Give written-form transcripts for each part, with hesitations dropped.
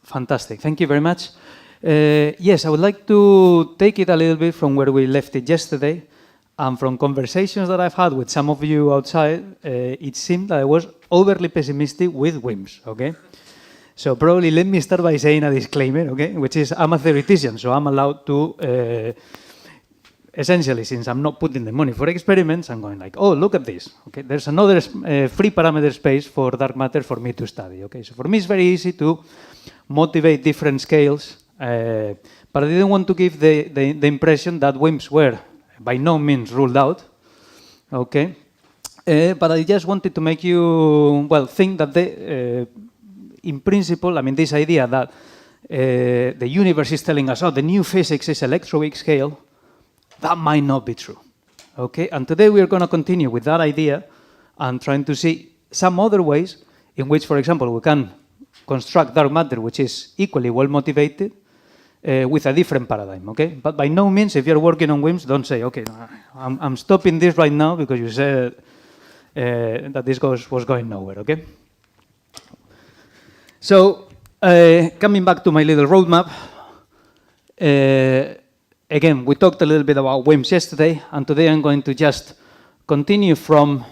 Fantastic. Thank you very much. Yes, I would like to take it a little bit from where we left it yesterday. And from conversations that I've had with some of you outside, it seemed that I was overly pessimistic with WIMPs, okay? So probably let me start by saying a disclaimer, okay? Which is I'm a theoretician, so I'm allowed to, essentially, since I'm not putting the money for experiments, I'm going like, oh, look at this, okay? There's another free parameter space for dark matter for me to study, okay? So for me, it's very easy to motivate different scales, but I didn't want to give the impression that WIMPs were by no means ruled out, okay? But I just wanted to make you, well, think that in principle, I mean, this idea that the universe is telling us, oh, the new physics is electroweak scale, that might not be true, okay? And today we are going to continue with that idea and trying to see some other ways in which, for example, we can construct dark matter, which is equally well motivated, with a different paradigm, okay? But by no means, if you're working on WIMPs, don't say, okay, I'm stopping this right now because you said that this was going nowhere, okay? So, coming back to my little roadmap, again, we talked a little bit about WIMPs yesterday, and today I'm going to just continue from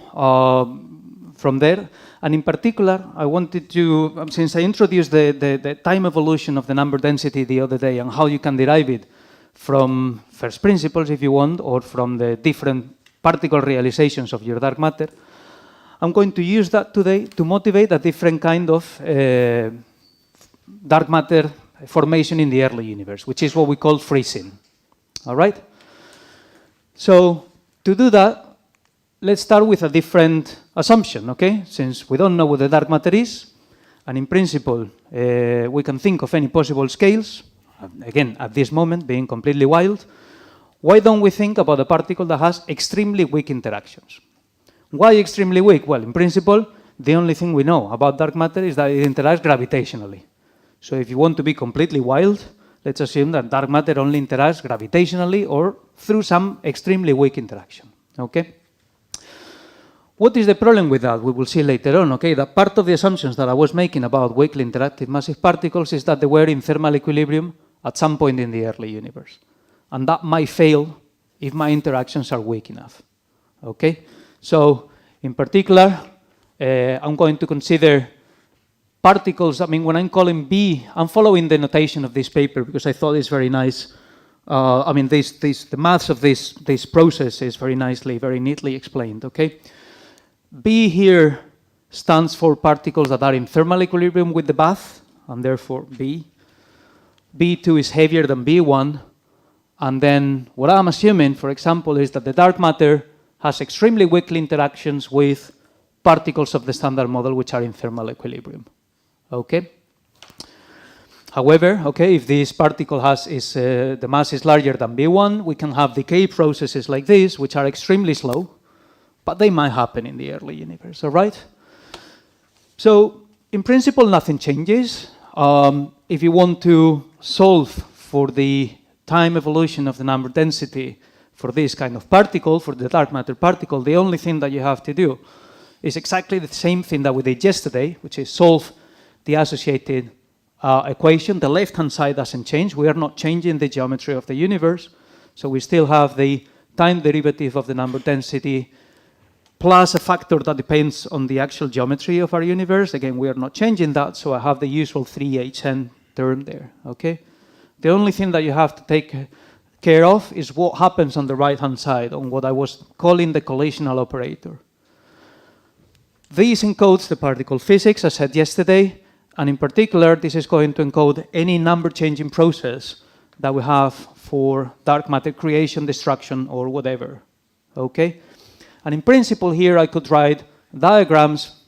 there. And in particular, I wanted to, since I introduced the time evolution of the number density the other day and how you can derive it from first principles, if you want, or from the different particle realizations of your dark matter, I'm going to use that today to motivate a different kind of dark matter formation in the early universe, which is what we call freezing. All right? So, to do that, let's start with a different assumption, okay? Since we don't know what the dark matter is, and in principle, we can think of any possible scales, again, at this moment, being completely wild, why don't we think about a particle that has extremely weak interactions? Why extremely weak? Well, in principle, the only thing we know about dark matter is that it interacts gravitationally. So if you want to be completely wild, let's assume that dark matter only interacts gravitationally or through some extremely weak interaction, okay? What is the problem with that? We will see later on, okay? That part of the assumptions that I was making about weakly interactive massive particles is that they were in thermal equilibrium at some point in the early universe. And that might fail if my interactions are weak enough, okay? So, in particular, I'm going to consider particles. I mean, when I'm calling B, I'm following the notation of this paper because I thought it's very nice. I mean, the maths of this process is very nicely, very neatly explained, okay? B here stands for particles that are in thermal equilibrium with the bath, and therefore B. B2 is heavier than B1, and then what I'm assuming, for example, is that the dark matter has extremely weak interactions with particles of the standard model which are in thermal equilibrium, okay? However, okay, if this particle the mass is larger than B1, we can have decay processes like this, which are extremely slow, but they might happen in the early universe, all right? So, in principle, nothing changes. If you want to solve for the time evolution of the number density for this kind of particle, for the dark matter particle, the only thing that you have to do is exactly the same thing that we did yesterday, which is solve the associated equation. The left-hand side doesn't change. We are not changing the geometry of the universe, so we still have the time derivative of the number density plus a factor that depends on the actual geometry of our universe. Again, we are not changing that, so I have the usual 3hn term there, okay? The only thing that you have to take care of is what happens on the right-hand side, on what I was calling the collisional operator. This encodes the particle physics, as I said yesterday, and in particular, this is going to encode any number-changing process that we have for dark matter creation, destruction, or whatever, okay? And in principle here, I could write diagrams,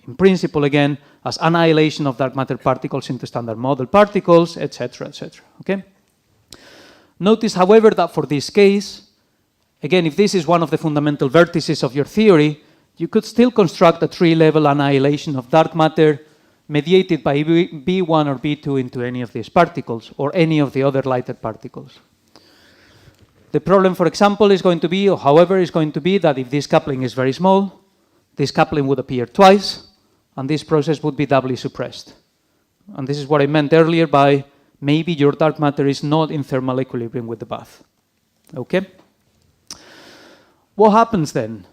in principle again, as annihilation of dark matter particles into standard model particles, etc., okay? Notice, however, that for this case, again, if this is one of the fundamental vertices of your theory, you could still construct a tree-level annihilation of dark matter mediated by B1 or B2 into any of these particles, or any of the other lighter particles. The problem, for example, is going to be, or however, is going to be that if this coupling is very small, this coupling would appear twice, and this process would be doubly suppressed. And this is what I meant earlier by maybe your dark matter is not in thermal equilibrium with the bath. Okay? What happens then?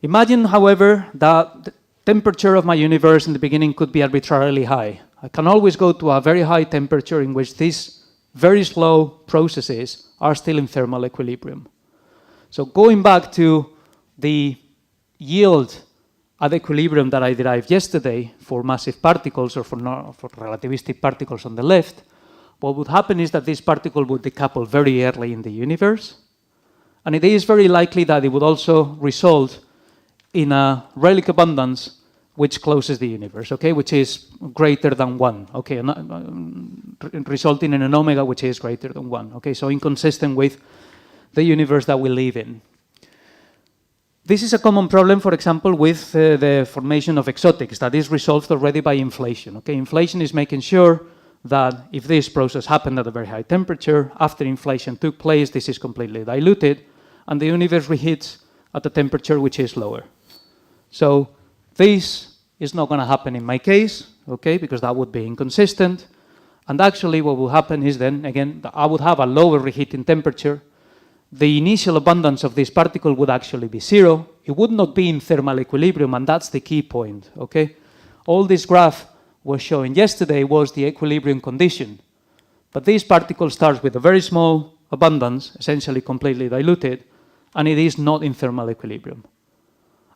Imagine, however, that the temperature of my universe in the beginning could be arbitrarily high. I can always go to a very high temperature in which these very slow processes are still in thermal equilibrium. So going back to the yield at equilibrium that I derived yesterday for massive particles or for relativistic particles on the left, what would happen is that this particle would decouple very early in the universe, and it is very likely that it would also result in a relic abundance which closes the universe, okay, which is greater than 1, okay, resulting in an omega which is greater than 1, okay, so inconsistent with the universe that we live in. This is a common problem, for example, with the formation of exotics that is resolved already by inflation, okay. Inflation is making sure that if this process happened at a very high temperature, after inflation took place, this is completely diluted, and the universe reheats at a temperature which is lower. So this is not going to happen in my case, okay, because that would be inconsistent. And actually what will happen is then, again, I would have a lower reheating temperature. The initial abundance of this particle would actually be 0. It would not be in thermal equilibrium, and that's the key point, okay? All this graph was showing yesterday was the equilibrium condition. But this particle starts with a very small abundance, essentially completely diluted, and it is not in thermal equilibrium.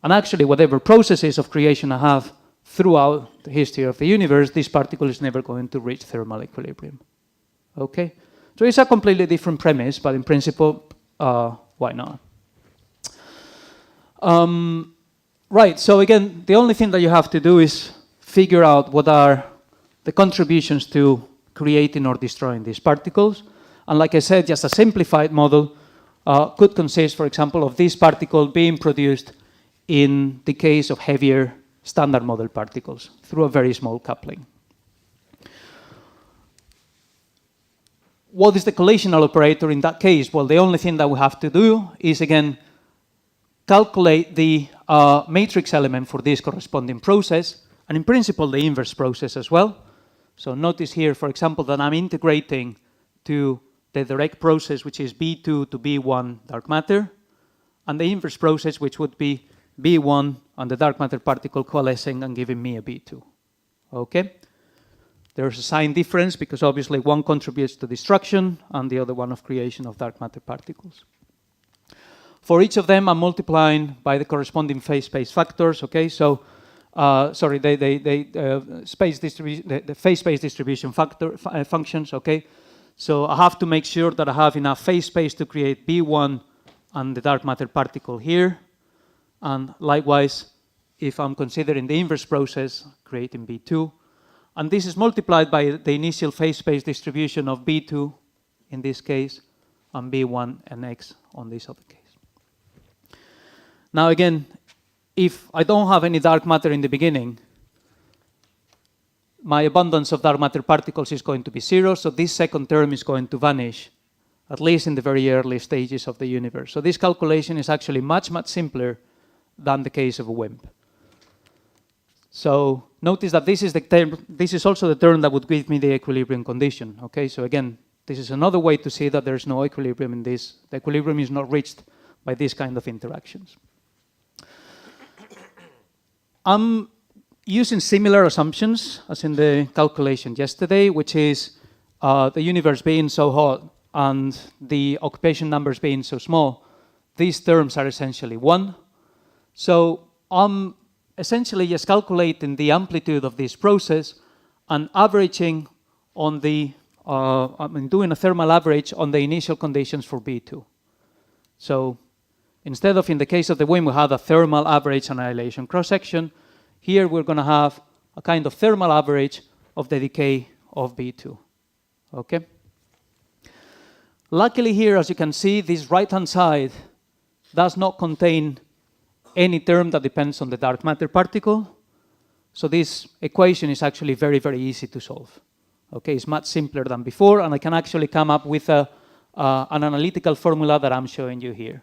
And actually, whatever processes of creation I have throughout the history of the universe, this particle is never going to reach thermal equilibrium. Okay? So it's a completely different premise, but in principle, why not? Right, so again, the only thing that you have to do is figure out what are the contributions to creating or destroying these particles. And like I said, just a simplified model could consist, for example, of this particle being produced in the case of heavier standard model particles through a very small coupling. What is the collisional operator in that case? Well, the only thing that we have to do is, again, calculate the matrix element for this corresponding process, and in principle, the inverse process as well. So notice here, for example, that I'm integrating to the direct process, which is B2 to B1 dark matter, and the inverse process, which would be B1 and the dark matter particle coalescing and giving me a B2. Okay? There's a sign difference because obviously one contributes to destruction and the other one of creation of dark matter particles. For each of them, I'm multiplying by the corresponding phase space factors. Okay, so sorry, the phase space distribution functions. Okay, so I have to make sure that I have enough phase space to create B1 and the dark matter particle here, and likewise, if I'm considering the inverse process, creating B2. And this is multiplied by the initial phase space distribution of B2 in this case, and B1 and X on this other case. Now again, if I don't have any dark matter in the beginning, my abundance of dark matter particles is going to be 0, so this second term is going to vanish, at least in the very early stages of the universe. So this calculation is actually much, much simpler than the case of a WIMP. So notice that this is the term, this is also the term that would give me the equilibrium condition. Okay, so again, this is another way to see that there's no equilibrium in this. The equilibrium is not reached by this kind of interactions. I'm using similar assumptions as in the calculation yesterday, which is the universe being so hot and the occupation numbers being so small. These terms are essentially 1. So I'm essentially just calculating the amplitude of this process and averaging on the, doing a thermal average on the initial conditions for B2. So instead of, in the case of the WIMP, we had a thermal average annihilation cross-section, here we're going to have a kind of thermal average of the decay of B2. Okay? Luckily here, as you can see, this right-hand side does not contain any term that depends on the dark matter particle. So this equation is actually very, very easy to solve. Okay, it's much simpler than before, and I can actually come up with an analytical formula that I'm showing you here.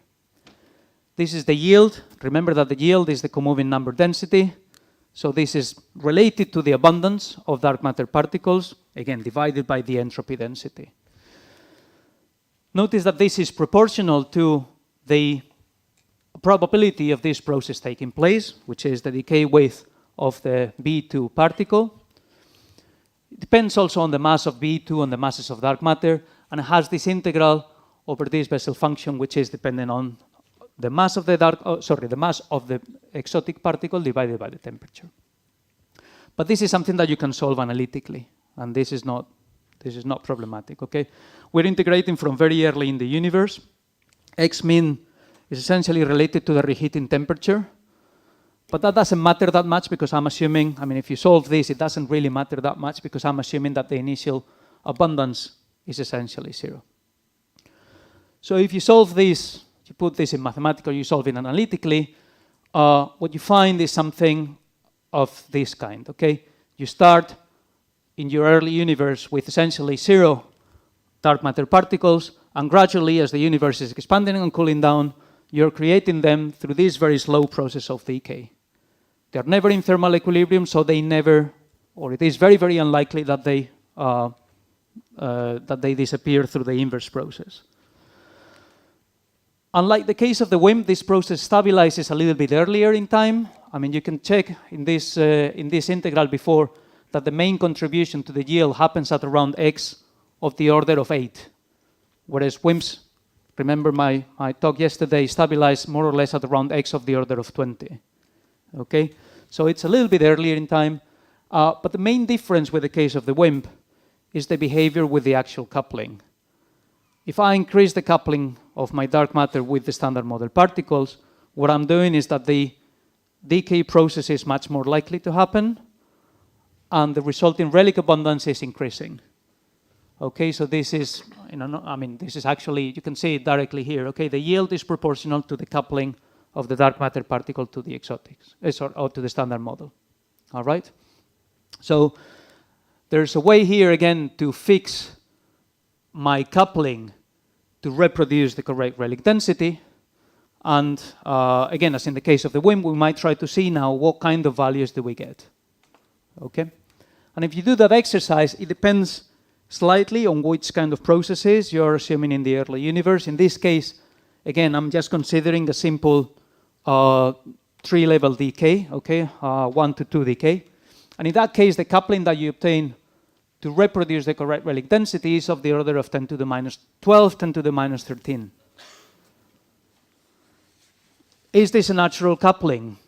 This is the yield. Remember that the yield is the comoving number density. So this is related to the abundance of dark matter particles, again, divided by the entropy density. Notice that this is proportional to the probability of this process taking place, which is the decay width of the B2 particle. It depends also on the mass of B2 and the masses of dark matter, and it has this integral over this Bessel function, which is dependent on the mass of the the mass of the exotic particle divided by the temperature. But this is something that you can solve analytically, and this is not problematic. Okay, we're integrating from very early in the universe. X min is essentially related to the reheating temperature, but that doesn't matter that much because I'm assuming, I mean, if you solve this, it doesn't really matter that much because I'm assuming that the initial abundance is essentially 0. So if you solve this, you put this in mathematical, you solve it analytically, what you find is something of this kind, okay? You start in your early universe with essentially 0 dark matter particles, and gradually as the universe is expanding and cooling down, you're creating them through this very slow process of decay. They're never in thermal equilibrium, so they never, or it is very, very unlikely that they disappear through the inverse process. Unlike the case of the WIMP, this process stabilizes a little bit earlier in time. I mean, you can check in this integral before that the main contribution to the yield happens at around x of the order of 8, whereas WIMPs, remember my talk yesterday, stabilize more or less at around x of the order of 20. Okay, so it's a little bit earlier in time, but the main difference with the case of the WIMP is the behavior with the actual coupling. If I increase the coupling of my dark matter with the standard model particles, what I'm doing is that the decay process is much more likely to happen, and the resulting relic abundance is increasing. Okay, so this is, this is actually, you can see it directly here. Okay, the yield is proportional to the coupling of the dark matter particle to the exotics, or to the standard model. All right? So there's a way here, again, to fix my coupling to reproduce the correct relic density. And again, as in the case of the WIMP, we might try to see now what kind of values do we get. Okay? And if you do that exercise, it depends slightly on which kind of processes you're assuming in the early universe. In this case, again, I'm just considering a simple 3-level decay, okay, 1 to 2 decay. And in that case, the coupling that you obtain to reproduce the correct relic density is of the order of 10 to the minus 12, 10 to the minus 13. Is this a natural coupling?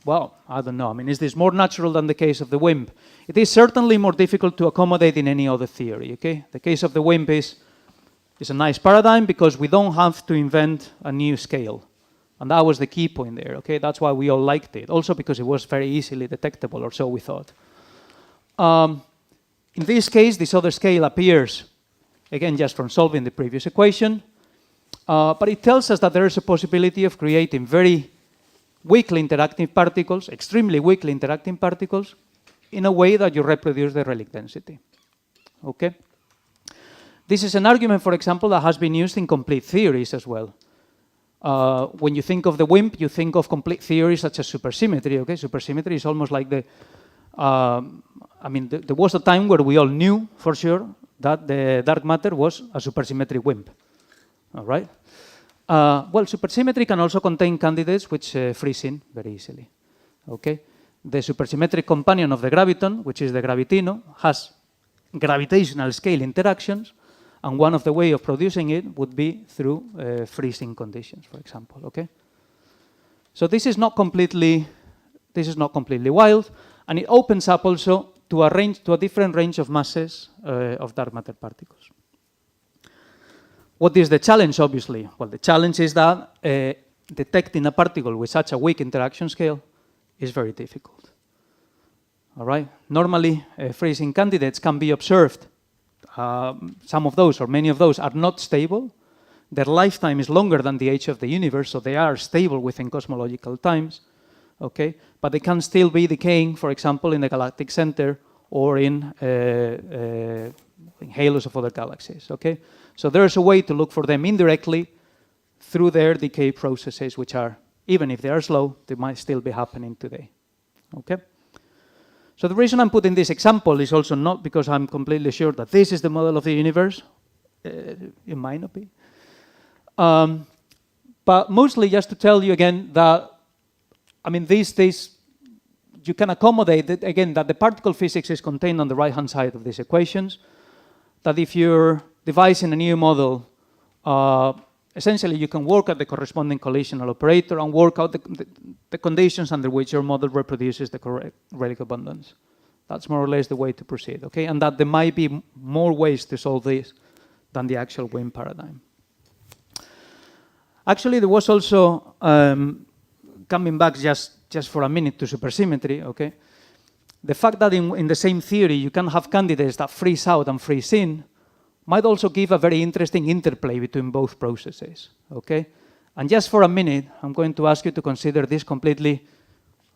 Well, I don't know. I mean, is this more natural than the case of the WIMP? It is certainly more difficult to accommodate in any other theory, okay? The case of the WIMP is a nice paradigm because we don't have to invent a new scale. And that was the key point there, okay? That's why we all liked it. Also because it was very easily detectable, or so we thought. In this case, this other scale appears, again, just from solving the previous equation. But it tells us that there is a possibility of creating very weakly interacting particles, extremely weakly interacting particles, in a way that you reproduce the relic density. Okay? This is an argument, for example, that has been used in complete theories as well. When you think of the WIMP, you think of complete theories such as supersymmetry. Okay? Supersymmetry is almost like the... there was a time where we all knew for sure that the dark matter was a supersymmetric WIMP. All right? Well, supersymmetry can also contain candidates which freeze in very easily. Okay? The supersymmetric companion of the graviton, which is the gravitino, has gravitational scale interactions, and one of the ways of producing it would be through freezing conditions, for example. Okay? So this is not completely wild, and it opens up also to a different range of masses of dark matter particles. What is the challenge, obviously? Well, the challenge is that detecting a particle with such a weak interaction scale is very difficult. All right? Normally, freezing candidates can be observed. Some of those, or many of those, are not stable. Their lifetime is longer than the age of the universe, so they are stable within cosmological times. Okay? But they can still be decaying, for example, in the galactic center or in halos of other galaxies. Okay? So there's a way to look for them indirectly through their decay processes, which are, even if they are slow, they might still be happening today. Okay? So the reason I'm putting this example is also not because I'm completely sure that this is the model of the universe. It might not be. But mostly just to tell you again that, I mean, these days, you can accommodate it, again, that the particle physics is contained on the right-hand side of these equations, that if you're devising a new model, essentially you can work out the corresponding collisional operator and work out the conditions under which your model reproduces the correct relic abundance. That's more or less the way to proceed, okay? And that there might be more ways to solve this than the actual WIMP paradigm. Actually, there was also, coming back just for a minute to supersymmetry, okay? The fact that in the same theory you can have candidates that freeze out and freeze in might also give a very interesting interplay between both processes, okay? And just for a minute, I'm going to ask you to consider this completely,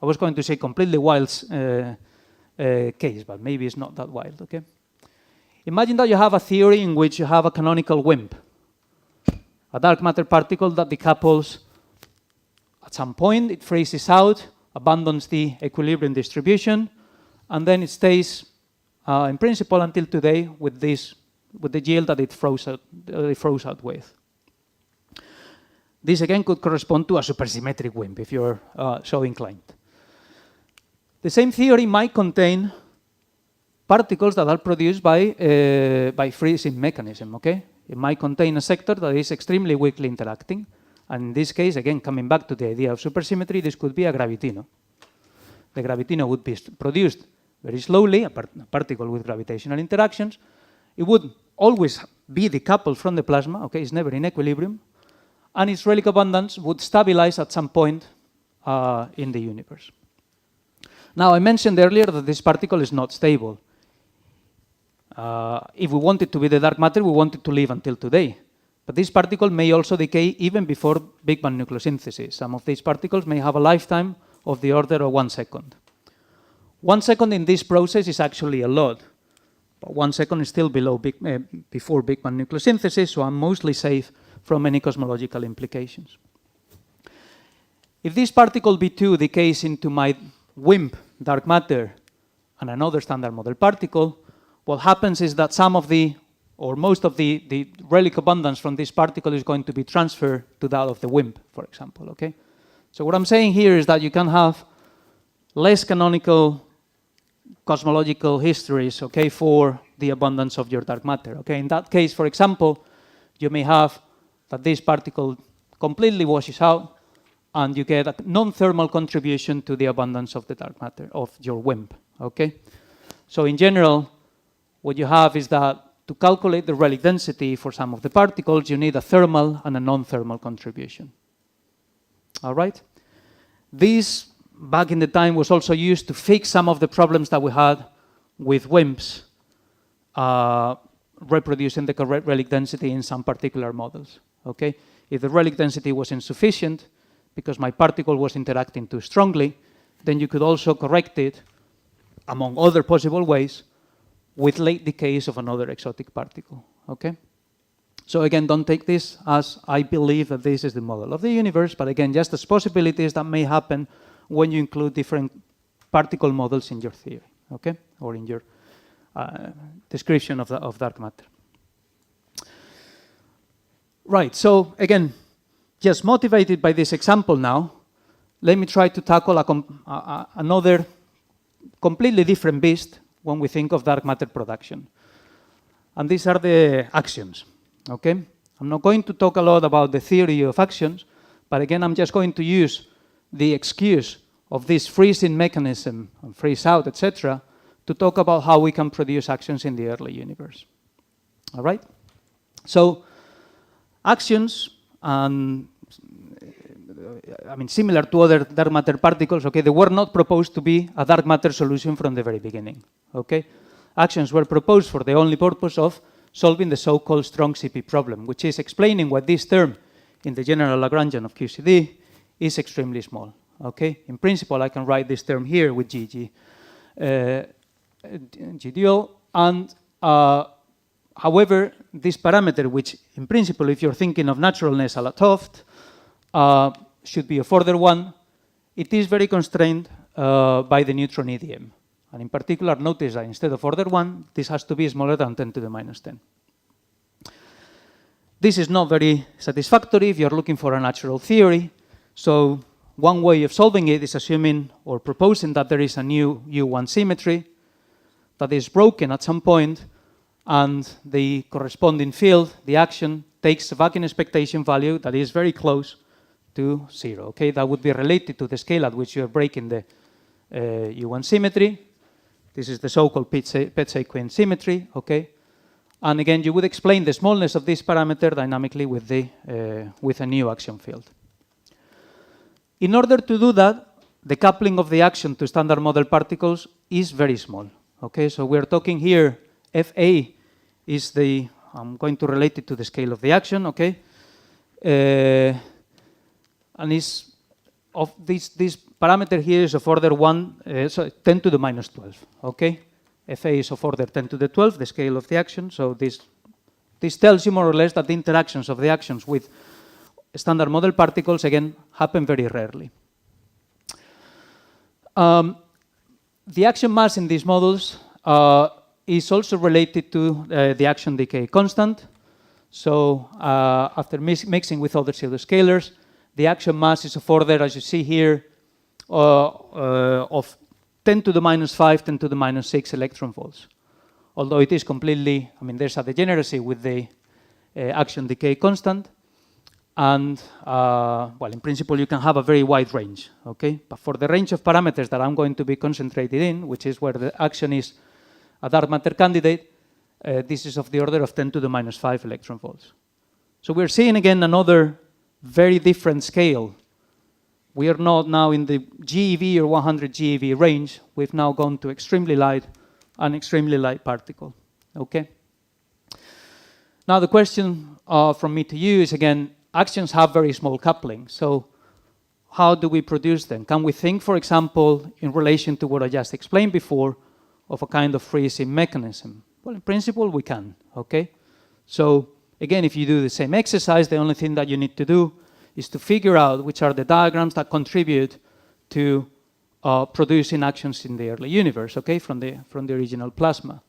I was going to say completely wild case, but maybe it's not that wild, okay? Imagine that you have a theory in which you have a canonical WIMP, a dark matter particle that decouples at some point, it freezes out, abandons the equilibrium distribution, and then it stays, in principle, until today with the yield that it froze out with. This again could correspond to a supersymmetric WIMP if you're so inclined. The same theory might contain particles that are produced by freezing mechanism, okay? It might contain a sector that is extremely weakly interacting. And in this case, again, coming back to the idea of supersymmetry, this could be a gravitino. The gravitino would be produced very slowly, a particle with gravitational interactions. It would always be decoupled from the plasma, okay? It's never in equilibrium. And its relic abundance would stabilize at some point in the universe. Now, I mentioned earlier that this particle is not stable. If we want it to be the dark matter, we want it to live until today. But this particle may also decay even before Big Bang nucleosynthesis. Some of these particles may have a lifetime of the order of 1 second. 1 second in this process is actually a lot. But 1 second is still before Big Bang nucleosynthesis, so I'm mostly safe from any cosmological implications. If this particle B2 decays into my WIMP dark matter and another standard model particle, what happens is that some of the, or most of the relic abundance from this particle is going to be transferred to that of the WIMP, for example, okay? So what I'm saying here is that you can have less canonical cosmological histories, okay, for the abundance of your dark matter, okay? In that case, for example, you may have that this particle completely washes out and you get a non-thermal contribution to the abundance of the dark matter of your WIMP, okay? So in general, what you have is that to calculate the relic density for some of the particles, you need a thermal and a non-thermal contribution. All right? This, back in the time, was also used to fix some of the problems that we had with WIMPs reproducing the correct relic density in some particular models. Okay? If the relic density was insufficient, because my particle was interacting too strongly, then you could also correct it, among other possible ways, with late decays of another exotic particle, okay? So again, don't take this as I believe that this is the model of the universe, but again, just as possibilities that may happen when you include different particle models in your theory, okay? Or in your description of dark matter. Right, so again, just motivated by this example now, let me try to tackle another completely different beast when we think of dark matter production. And these are the actions, okay? I'm not going to talk a lot about the theory of actions, but again, I'm just going to use the excuse of this freezing mechanism, and freeze out, etc., to talk about how we can produce actions in the early universe. All right? So, actions, similar to other dark matter particles, okay, they were not proposed to be a dark matter solution from the very beginning, okay? Actions were proposed for the only purpose of solving the so-called strong CP problem, which is explaining why this term in the general Lagrangian of QCD is extremely small, okay? In principle, I can write this term here with GDO, and however, this parameter, which in principle, if you're thinking of naturalness a la 't Hooft, should be a further one, it is very constrained by the neutron EDM. And in particular, notice that instead of order 1, this has to be smaller than 10 to the minus 10. This is not very satisfactory if you're looking for a natural theory. So one way of solving it is assuming or proposing that there is a new U1 symmetry that is broken at some point, and the corresponding field, the action, takes a vacuum expectation value that is very close to 0. Okay, that would be related to the scale at which you are breaking the U1 symmetry. This is the so-called Pezzi-Quinn symmetry. Okay, and again, you would explain the smallness of this parameter dynamically with a new action field. In order to do that, the coupling of the action to standard model particles is very small. Okay, so we're talking here, Fa is the, I'm going to relate it to the scale of the action, okay? And is of this parameter here is of order 1, so 10 to the minus 12, okay? Fa is of order 10 to the 12, the scale of the action, so this tells you more or less that the interactions of the actions with standard model particles, again, happen very rarely. The action mass in these models is also related to the action decay constant. So after mixing with other pseudoscalars, the action mass is of order, as you see here, of 10 to the minus 5, 10 to the minus 6 electron volts. Although it is completely, I mean, there's a degeneracy with the action decay constant. And, well, in principle, you can have a very wide range, okay? But for the range of parameters that I'm going to be concentrated in, which is where the action is a dark matter candidate, this is of the order of 10 to the minus 5 electron volts. So we're seeing, again, another very different scale. We are not now in the GeV or 100 GeV range. We've now gone to extremely light and extremely light particle, okay? Now, the question from me to you is, again, actions have very small coupling, so how do we produce them? Can we think, for example, in relation to what I just explained before, of a kind of freezing mechanism? Well, in principle, we can, okay? So, again, if you do the same exercise, the only thing that you need to do is to figure out which are the diagrams that contribute to producing actions in the early universe, okay, from the original plasma.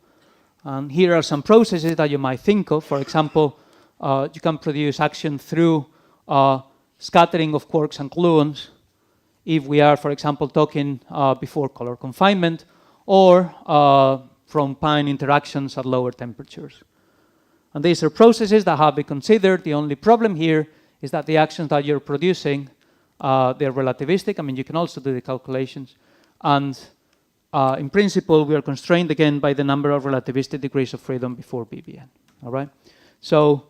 And here are some processes that you might think of. For example, you can produce action through scattering of quarks and gluons, if we are, for example, talking before color confinement, or from pi interactions at lower temperatures. And these are processes that have been considered. The only problem here is that the actions that you're producing, they're relativistic. I mean, you can also do the calculations. And in principle, we are constrained, again, by the number of relativistic degrees of freedom before BBN, all right? So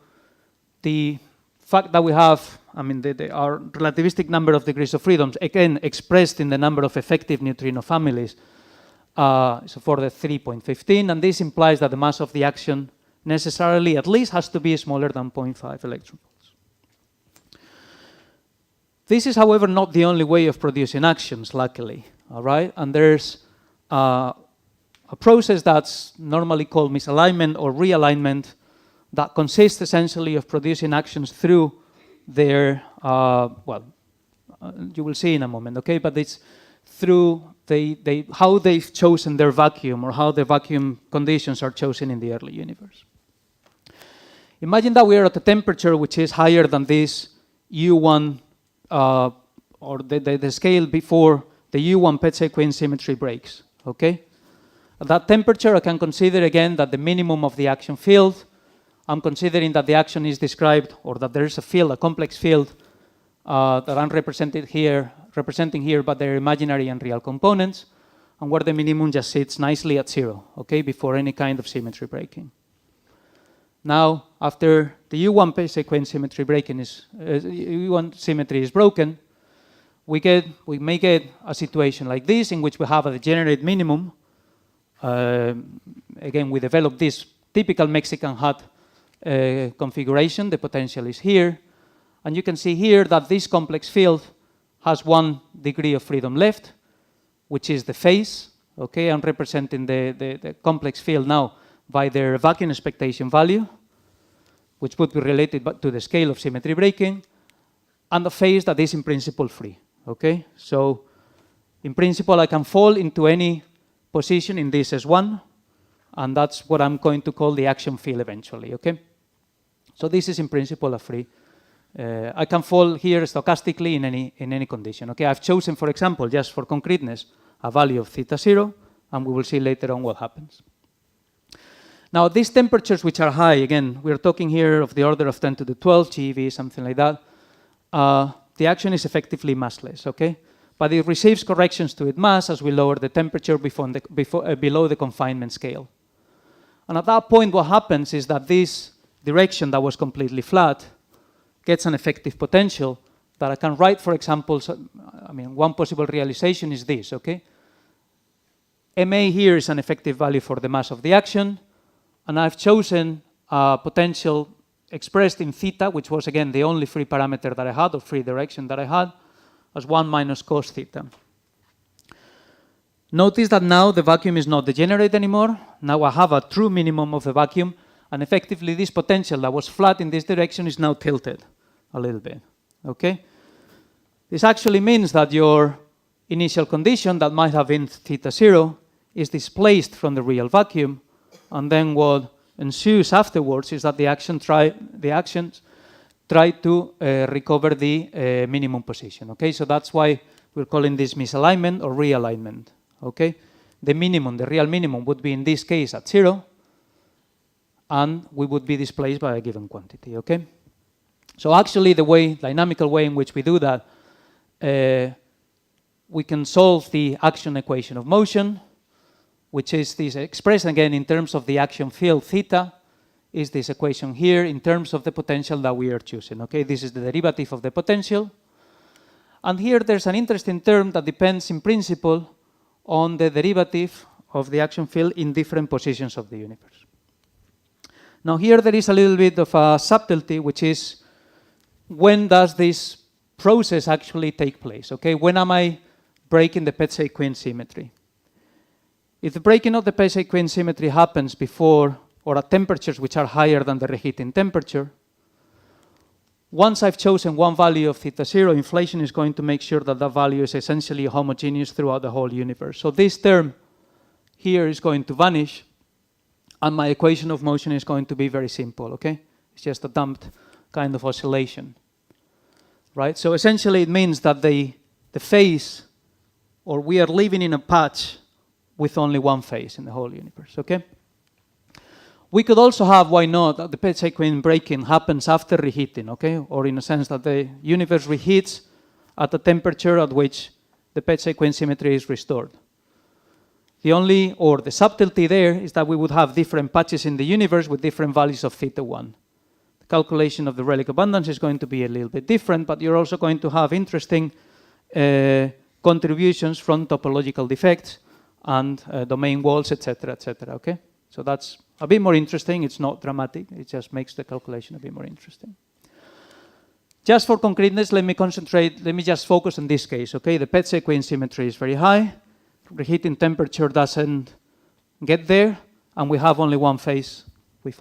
the fact that we have, I mean, our relativistic number of degrees of freedom, again, expressed in the number of effective neutrino families, is of order 3.15, and this implies that the mass of the action necessarily at least has to be smaller than 0.5 electron volts. This is, however, not the only way of producing actions, luckily, all right? And there's a process that's normally called misalignment or realignment, that consists essentially of producing actions through their, well, you will see in a moment, okay? But it's through how they've chosen their vacuum, or how the vacuum conditions are chosen in the early universe. Imagine that we are at a temperature which is higher than this U1, or the scale before the U1 Pezzi-Quinn symmetry breaks, okay? At that temperature, I can consider again that the minimum of the action field, I'm considering that the action is described, or that there is a field, a complex field, that I'm representing here, but they're imaginary and real components, and where the minimum just sits nicely at 0, okay, before any kind of symmetry breaking. Now, after the U1 Pezzi-Quinn symmetry breaking U1 symmetry is broken, we may get a situation like this, in which we have a degenerate minimum. Again, we develop this typical Mexican hat configuration. The potential is here. And you can see here that this complex field has 1 degree of freedom left, which is the phase. Okay, I'm representing the complex field now by their vacuum expectation value, which would be related to the scale of symmetry breaking, and the phase that is in principle free. Okay, so in principle, I can fall into any position in this S1, and that's what I'm going to call the action field eventually, okay? So this is in principle a free. I can fall here stochastically in any condition, okay? I've chosen, for example, just for concreteness, a value of theta 0, and we will see later on what happens. Now, these temperatures which are high, again, we're talking here of the order of 10 to the 12 GeV, something like that. The action is effectively massless, okay? But it receives corrections to its mass as we lower the temperature below the confinement scale. And at that point, what happens is that this direction that was completely flat gets an effective potential that I can write, for example, one possible realization is this, okay? MA here is an effective value for the mass of the action, and I've chosen a potential expressed in theta, which was, again, the only free parameter that I had, or free direction that I had, as 1 minus cos theta. Notice that now the vacuum is not degenerate anymore. Now I have a true minimum of the vacuum, and effectively this potential that was flat in this direction is now tilted a little bit, okay? This actually means that your initial condition that might have been theta 0 is displaced from the real vacuum, and then what ensues afterwards is that the actions try to recover the minimum position, okay? So that's why we're calling this misalignment or realignment, okay? The minimum, the real minimum, would be in this case at 0, and we would be displaced by a given quantity, okay? So actually the dynamical way in which we do that, we can solve the action equation of motion, which is this expressed again in terms of the action field theta, is this equation here in terms of the potential that we are choosing, okay? This is the derivative of the potential. And here there's an interesting term that depends in principle on the derivative of the action field in different positions of the universe. Now here there is a little bit of a subtlety, which is when does this process actually take place, okay? When am I breaking the Petzey-Quinn symmetry? If the breaking of the Petzey-Quinn symmetry happens before or at temperatures which are higher than the reheating temperature, once I've chosen one value of theta 0, inflation is going to make sure that that value is essentially homogeneous throughout the whole universe. So this term here is going to vanish, and my equation of motion is going to be very simple, okay? It's just a damped kind of oscillation, right? So essentially it means that the phase, or we are living in a patch with only one phase in the whole universe, okay? We could also have, why not, that the Petzey-Quinn breaking happens after reheating, okay? Or in a sense that the universe reheats at a temperature at which the Petzey-Quinn symmetry is restored. The subtlety there is that we would have different patches in the universe with different values of theta 1. The calculation of the relic abundance is going to be a little bit different, but you're also going to have interesting contributions from topological defects and domain walls, etc., okay? So that's a bit more interesting. It's not dramatic. It just makes the calculation a bit more interesting. Just for concreteness, let me just focus on this case, okay? The Petzey-Quinn symmetry is very high. Reheating temperature doesn't get there, and we have only one phase. We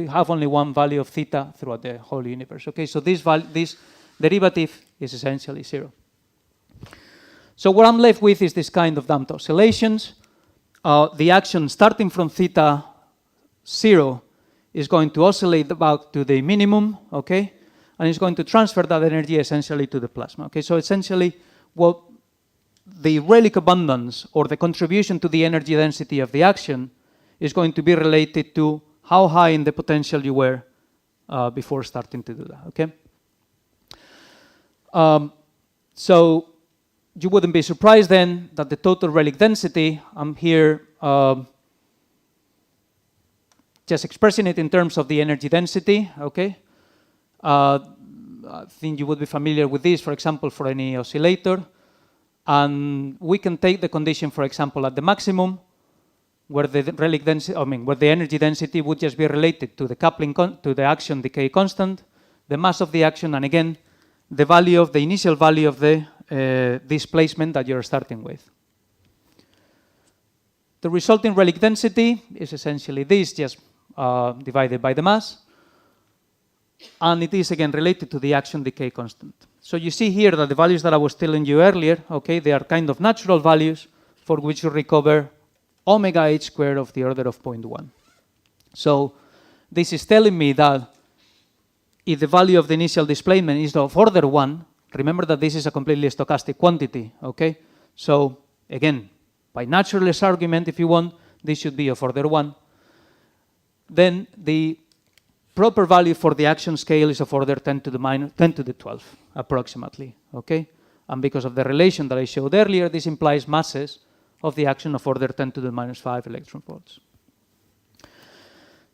have only one value of theta throughout the whole universe, okay? So this derivative is essentially 0. So what I'm left with is this kind of damped oscillations. The action starting from theta 0 is going to oscillate back to the minimum, okay? And it's going to transfer that energy essentially to the plasma, okay? So essentially, what the relic abundance or the contribution to the energy density of the action is going to be related to how high in the potential you were before starting to do that, okay? So you wouldn't be surprised then that the total relic density, I'm here just expressing it in terms of the energy density, okay? I think you would be familiar with this, for example, for any oscillator. And we can take the condition, for example, at the maximum, where the relic density, where the energy density would just be related to the coupling to the action decay constant, the mass of the action, and again, the value of the initial value of the displacement that you're starting with. The resulting relic density is essentially this, just divided by the mass, and it is again related to the action decay constant. So you see here that the values that I was telling you earlier, okay, they are kind of natural values for which you recover omega h squared of the order of 0.1. So this is telling me that if the value of the initial displacement is of order 1, remember that this is a completely stochastic quantity, okay? So again, by naturalist argument, if you want, this should be of order 1. Then the proper value for the action scale is of order 10 to the 12, approximately, okay? And because of the relation that I showed earlier, this implies masses of the action of order 10 to the minus 5 electron volts.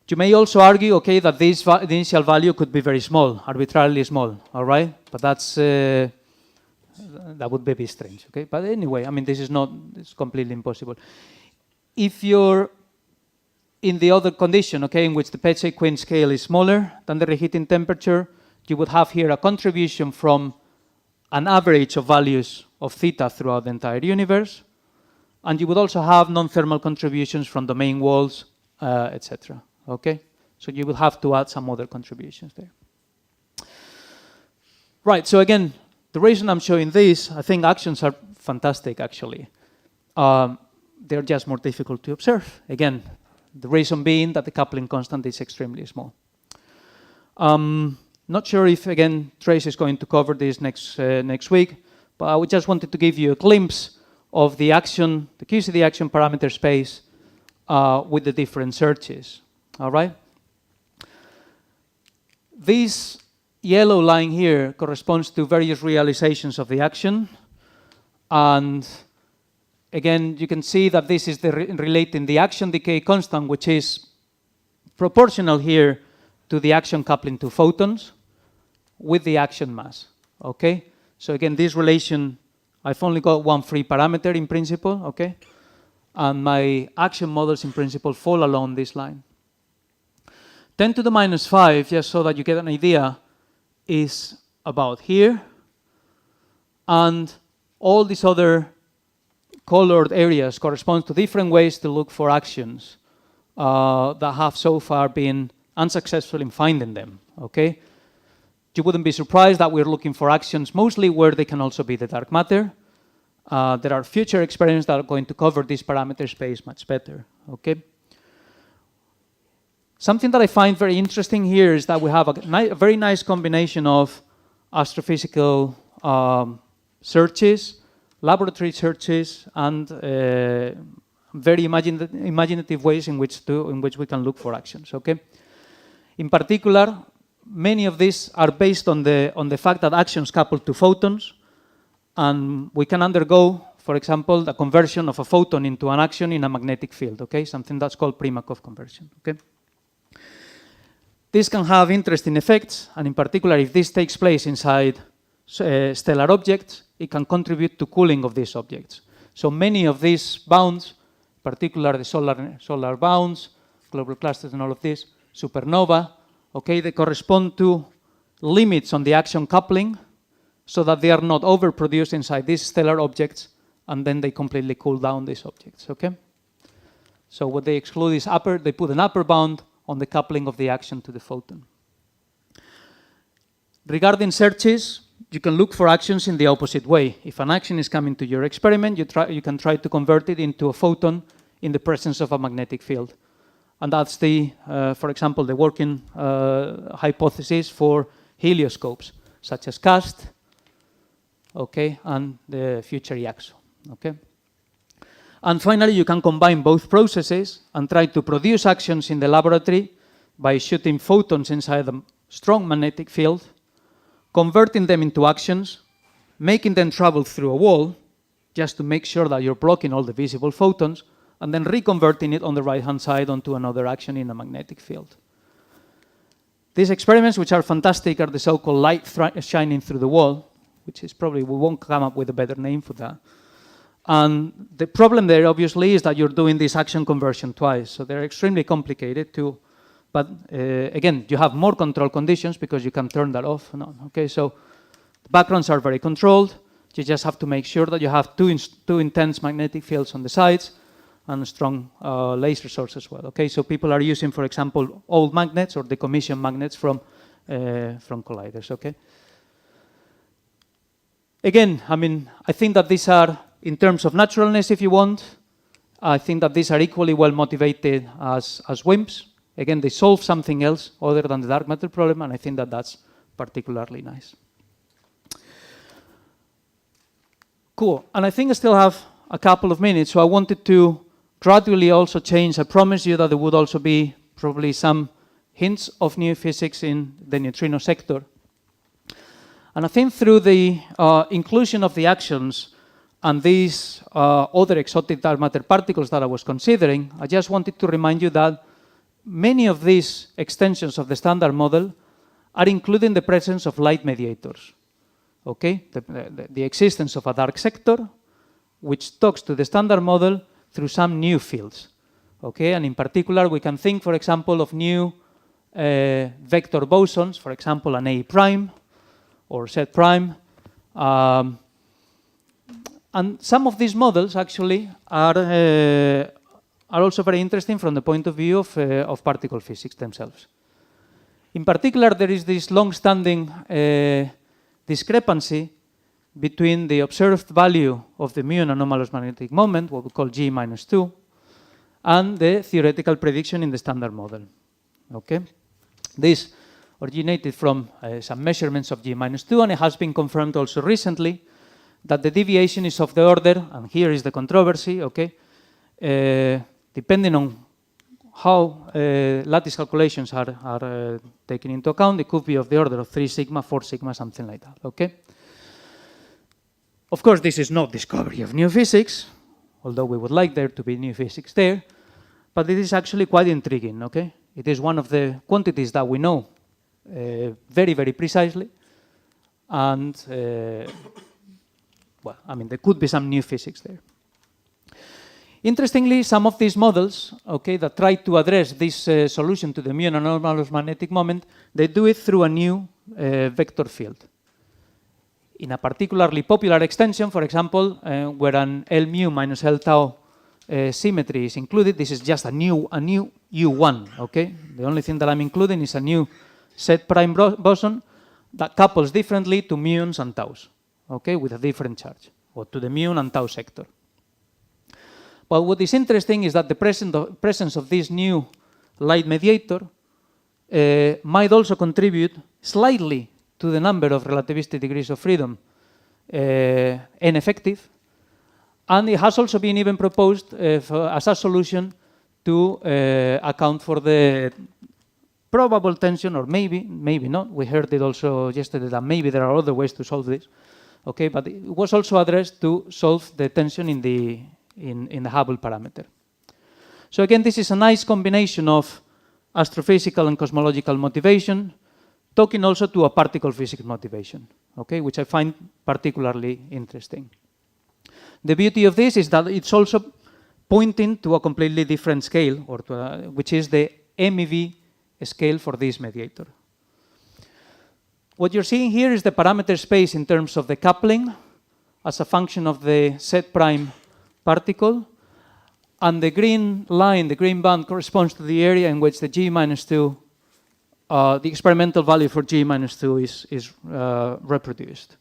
You may also argue, okay, that this the initial value could be very small, arbitrarily small, all right? But that's, that would be a bit strange, okay? But anyway, I mean, this is not, it's completely impossible. If you're in the other condition, okay, in which the Peccei-Quinn scale is smaller than the reheating temperature, you would have here a contribution from an average of values of theta throughout the entire universe, and you would also have non-thermal contributions from domain walls, etc. Okay, so you will have to add some other contributions there. Right, so again, the reason I'm showing this, I think actions are fantastic, actually. They're just more difficult to observe. Again, the reason being that the coupling constant is extremely small. Not sure if, again, Trace is going to cover this next week, but I just wanted to give you a glimpse of the action, the QCD action parameter space with the different searches. All right? This yellow line here corresponds to various realizations of the action. And again, you can see that this is relating the action decay constant, which is proportional here to the action coupling to photons with the action mass. Okay? So again, this relation, I've only got one free parameter in principle, okay? And my action models in principle fall along this line. 10 to the minus 5, just so that you get an idea, is about here. And all these other colored areas correspond to different ways to look for actions that have so far been unsuccessful in finding them, okay? You wouldn't be surprised that we're looking for actions mostly where they can also be the dark matter. There are future experiments that are going to cover this parameter space much better, okay? Something that I find very interesting here is that we have a very nice combination of astrophysical searches, laboratory searches, and very imaginative ways in which we can look for actions, okay? In particular, many of these are based on the fact that actions couple to photons, and we can undergo, for example, the conversion of a photon into an action in a magnetic field, okay? Something that's called Primakov conversion, okay? This can have interesting effects, and in particular, if this takes place inside stellar objects, it can contribute to cooling of these objects. So many of these bounds, particularly the solar bounds, global clusters and all of this, supernova, okay, they correspond to limits on the action coupling so that they are not overproduced inside these stellar objects, and then they completely cool down these objects, okay? So what they exclude is they put an upper bound on the coupling of the action to the photon. Regarding searches, you can look for actions in the opposite way. If an action is coming to your experiment, you can try to convert it into a photon in the presence of a magnetic field. And that's for example, the working hypothesis for helioscopes, such as CAST, okay, and the future IAC, okay? And finally, you can combine both processes and try to produce actions in the laboratory by shooting photons inside a strong magnetic field, converting them into actions, making them travel through a wall, just to make sure that you're blocking all the visible photons, and then reconverting it on the right-hand side onto another action in a magnetic field. These experiments, which are fantastic, are the so-called light shining through the wall, which is probably, we won't come up with a better name for that. And the problem there, obviously, is that you're doing this action conversion twice. So they're extremely complicated too. But again, you have more control conditions because you can turn that off and on. Okay, so the backgrounds are very controlled. You just have to make sure that you have two intense magnetic fields on the sides and a strong laser source as well. Okay, so people are using, for example, old magnets or decommissioned magnets from colliders. Okay. Again, I mean, I think that these are in terms of naturalness, if you want, I think that these are equally well motivated as WIMPs. Again, they solve something else other than the dark matter problem, and I think that that's particularly nice. Cool, and I think I still have a couple of minutes, so I wanted to gradually also change. I promised you that there would also be probably some hints of new physics in the neutrino sector. And I think through the inclusion of the actions and these other exotic dark matter particles that I was considering, I just wanted to remind you that many of these extensions of the standard model are including the presence of light mediators. Okay, the existence of a dark sector, which talks to the standard model through some new fields. Okay, and in particular, we can think, for example, of new vector bosons, for example, an A prime or Z prime. And some of these models actually are also very interesting from the point of view of particle physics themselves. In particular, there is this long-standing discrepancy between the observed value of the muon anomalous magnetic moment, what we call G minus 2, and the theoretical prediction in the standard model. Okay? This originated from some measurements of G minus 2, and it has been confirmed also recently that the deviation is of the order, and here is the controversy, okay? Depending on how lattice calculations are taken into account, it could be of the order of 3 sigma, 4 sigma, something like that, okay? Of course, this is not discovery of new physics, although we would like there to be new physics there, but it is actually quite intriguing, okay? It is one of the quantities that we know very, very precisely, and, well, I mean, there could be some new physics there. Interestingly, some of these models, okay, that try to address this solution to the muon anomalous magnetic moment, they do it through a new vector field. In a particularly popular extension, for example, where an L mu minus L tau symmetry is included, this is just a new U1, okay? The only thing that I'm including is a new Z prime boson that couples differently to muons and taus, okay, with a different charge, or to the muon and tau sector. But what is interesting is that the presence of this new light mediator might also contribute slightly to the number of relativistic degrees of freedom n effective, and it has also been even proposed as a solution to account for the probable tension, or maybe not. We heard it also yesterday that maybe there are other ways to solve this. Okay, but it was also addressed to solve the tension in the Hubble parameter. So again, this is a nice combination of astrophysical and cosmological motivation, talking also to a particle physics motivation, okay, which I find particularly interesting. The beauty of this is that it's also pointing to a completely different scale, or to which is the MEV scale for this mediator. What you're seeing here is the parameter space in terms of the coupling as a function of the Z prime particle, and the green line, the green band, corresponds to the area in which the G minus 2, the experimental value for G minus 2 is reproduced.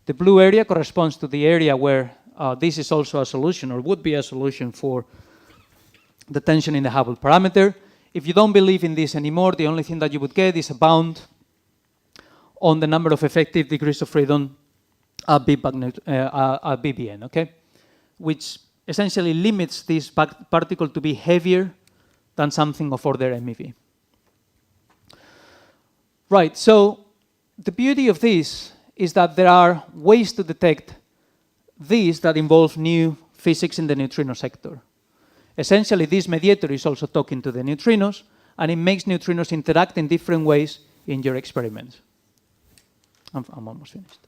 The blue area corresponds to the area where this is also a solution, or would be a solution for the tension in the Hubble parameter. If you don't believe in this anymore, the only thing that you would get is a bound on the number of effective degrees of freedom at BBN, okay? Which essentially limits this particle to be heavier than something of order MEV. Right, so the beauty of this is that there are ways to detect these that involve new physics in the neutrino sector. Essentially, this mediator is also talking to the neutrinos, and it makes neutrinos interact in different ways in your experiments. I'm almost finished.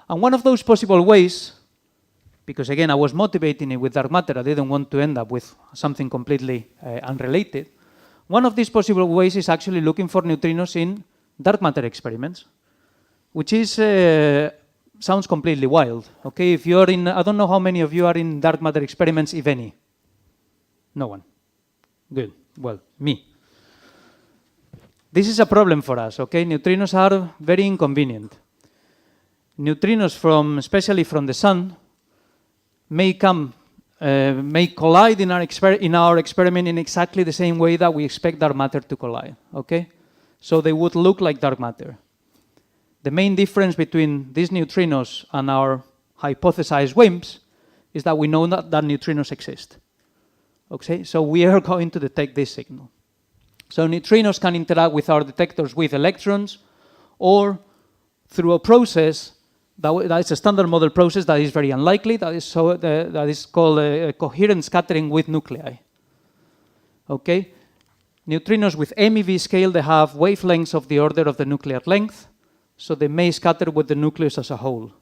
And one of those possible ways, because again, I was motivating it with dark matter, I didn't want to end up with something completely unrelated. One of these possible ways is actually looking for neutrinos in dark matter experiments, which is, sounds completely wild. Okay, if you're in, I don't know how many of you are in dark matter experiments, if any. No one. Good, well, me. This is a problem for us, okay? Neutrinos are very inconvenient. Neutrinos especially from the sun, may collide in our experiment in exactly the same way that we expect dark matter to collide, okay? So they would look like dark matter. The main difference between these neutrinos and our hypothesized WIMPs is that we know that neutrinos exist, okay? So we are going to detect this signal. So neutrinos can interact with our detectors with electrons or through a process that is a standard model process that is very unlikely, that is called a coherent scattering with nuclei. Okay? Neutrinos with MEV scale, they have wavelengths of the order of the nuclear length, so they may scatter with the nucleus as a whole.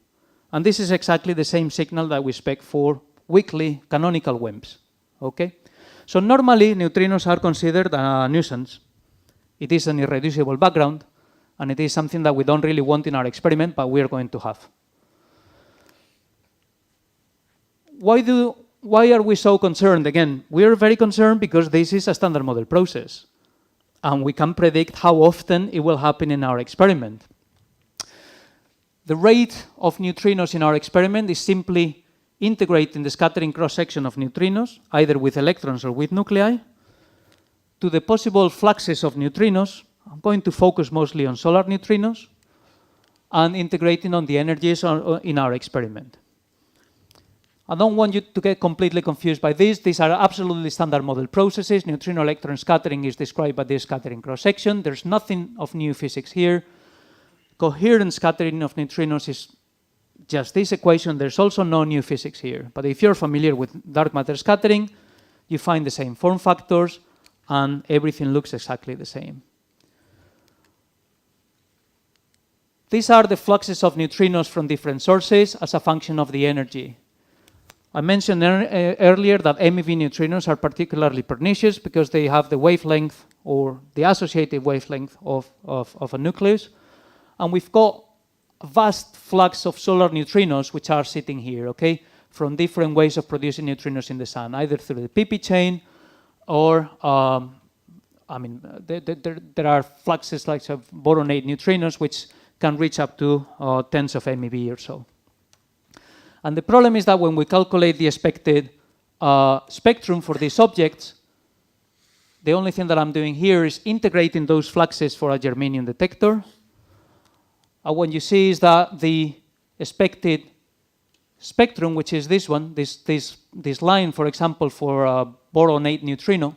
And this is exactly the same signal that we expect for weakly canonical WIMPs. Okay? So normally, neutrinos are considered a nuisance. It is an irreducible background, and it is something that we don't really want in our experiment, but we are going to have. Why are we so concerned? Again, we are very concerned because this is a standard model process, and we can predict how often it will happen in our experiment. The rate of neutrinos in our experiment is simply integrating the scattering cross-section of neutrinos, either with electrons or with nuclei, to the possible fluxes of neutrinos. I'm going to focus mostly on solar neutrinos and integrating on the energies in our experiment. I don't want you to get completely confused by this. These are absolutely standard model processes. Neutrino-electron scattering is described by this scattering cross-section. There's nothing of new physics here. Coherent scattering of neutrinos is just this equation. There's also no new physics here. But if you're familiar with dark matter scattering, you find the same form factors, and everything looks exactly the same. These are the fluxes of neutrinos from different sources as a function of the energy. I mentioned earlier that MEV neutrinos are particularly pernicious because they have the wavelength or the associated wavelength of a nucleus. And we've got a vast flux of solar neutrinos which are sitting here, okay, from different ways of producing neutrinos in the sun, either through the PP chain or, there are fluxes like boronate neutrinos which can reach up to tens of MeV or so. And the problem is that when we calculate the expected spectrum for these objects, the only thing that I'm doing here is integrating those fluxes for a germanium detector. And what you see is that the expected spectrum, which is this one, this line, for example, for a boronate neutrino,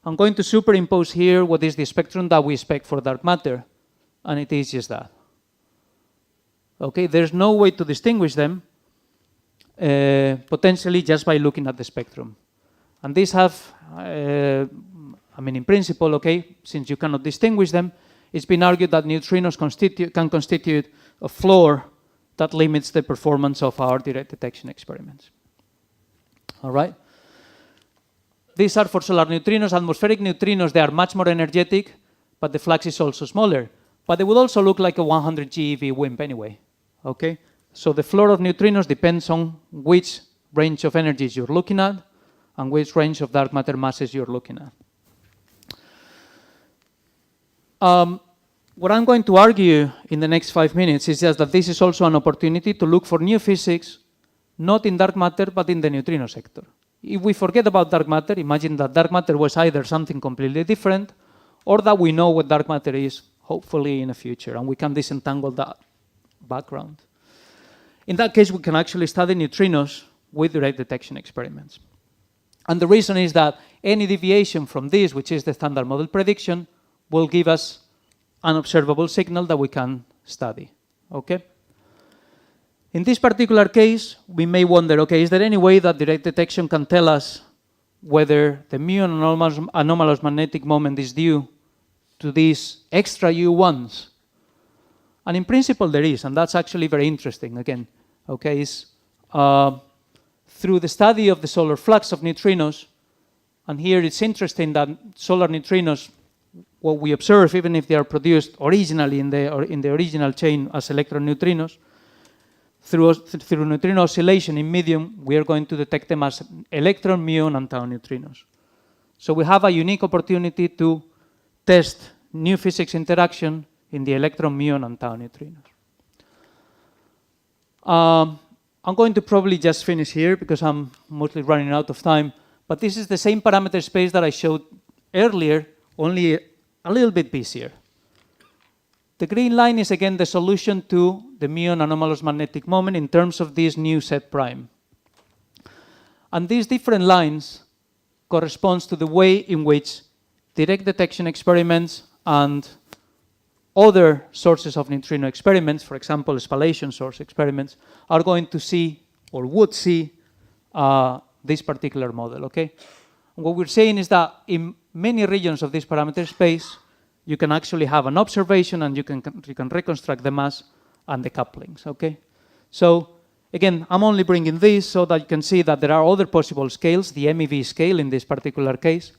I'm going to superimpose here what is the spectrum that we expect for dark matter, and it is just that. Okay, there's no way to distinguish them potentially just by looking at the spectrum. And these have, in principle, okay, since you cannot distinguish them, it's been argued that neutrinos can constitute a floor that limits the performance of our direct detection experiments. All right? These are for solar neutrinos. Atmospheric neutrinos, they are much more energetic, but the flux is also smaller. But they would also look like a 100 GeV WIMP anyway. Okay? So the floor of neutrinos depends on which range of energies you're looking at and which range of dark matter masses you're looking at. What I'm going to argue in the next 5 minutes is just that this is also an opportunity to look for new physics, not in dark matter, but in the neutrino sector. If we forget about dark matter, imagine that dark matter was either something completely different or that we know what dark matter is, hopefully in the future, and we can disentangle that background. In that case, we can actually study neutrinos with direct detection experiments. And the reason is that any deviation from this, which is the standard model prediction, will give us an observable signal that we can study. Okay? In this particular case, we may wonder, okay, is there any way that direct detection can tell us whether the mu anomalous magnetic moment is due to these extra U1s? And in principle, there is, and that's actually very interesting. Again, okay, through the study of the solar flux of neutrinos, and here it's interesting that solar neutrinos, what we observe, even if they are produced originally in the original chain as electron neutrinos, through neutrino oscillation in medium, we are going to detect them as electron, muon, and tau neutrinos. So we have a unique opportunity to test new physics interaction in the electron, muon, and tau neutrinos. I'm going to probably just finish here because I'm mostly running out of time. But this is the same parameter space that I showed earlier, only a little bit busier. The green line is again the solution to the muon anomalous magnetic moment in terms of this new set prime. And these different lines corresponds to the way in which direct detection experiments and other sources of neutrino experiments, for example, spallation source experiments, are going to see or would see this particular model, okay? And what we're saying is that in many regions of this parameter space, you can actually have an observation and you can reconstruct the mass and the couplings, okay? So again, I'm only bringing this so that you can see that there are other possible scales, the MEV scale in this particular case,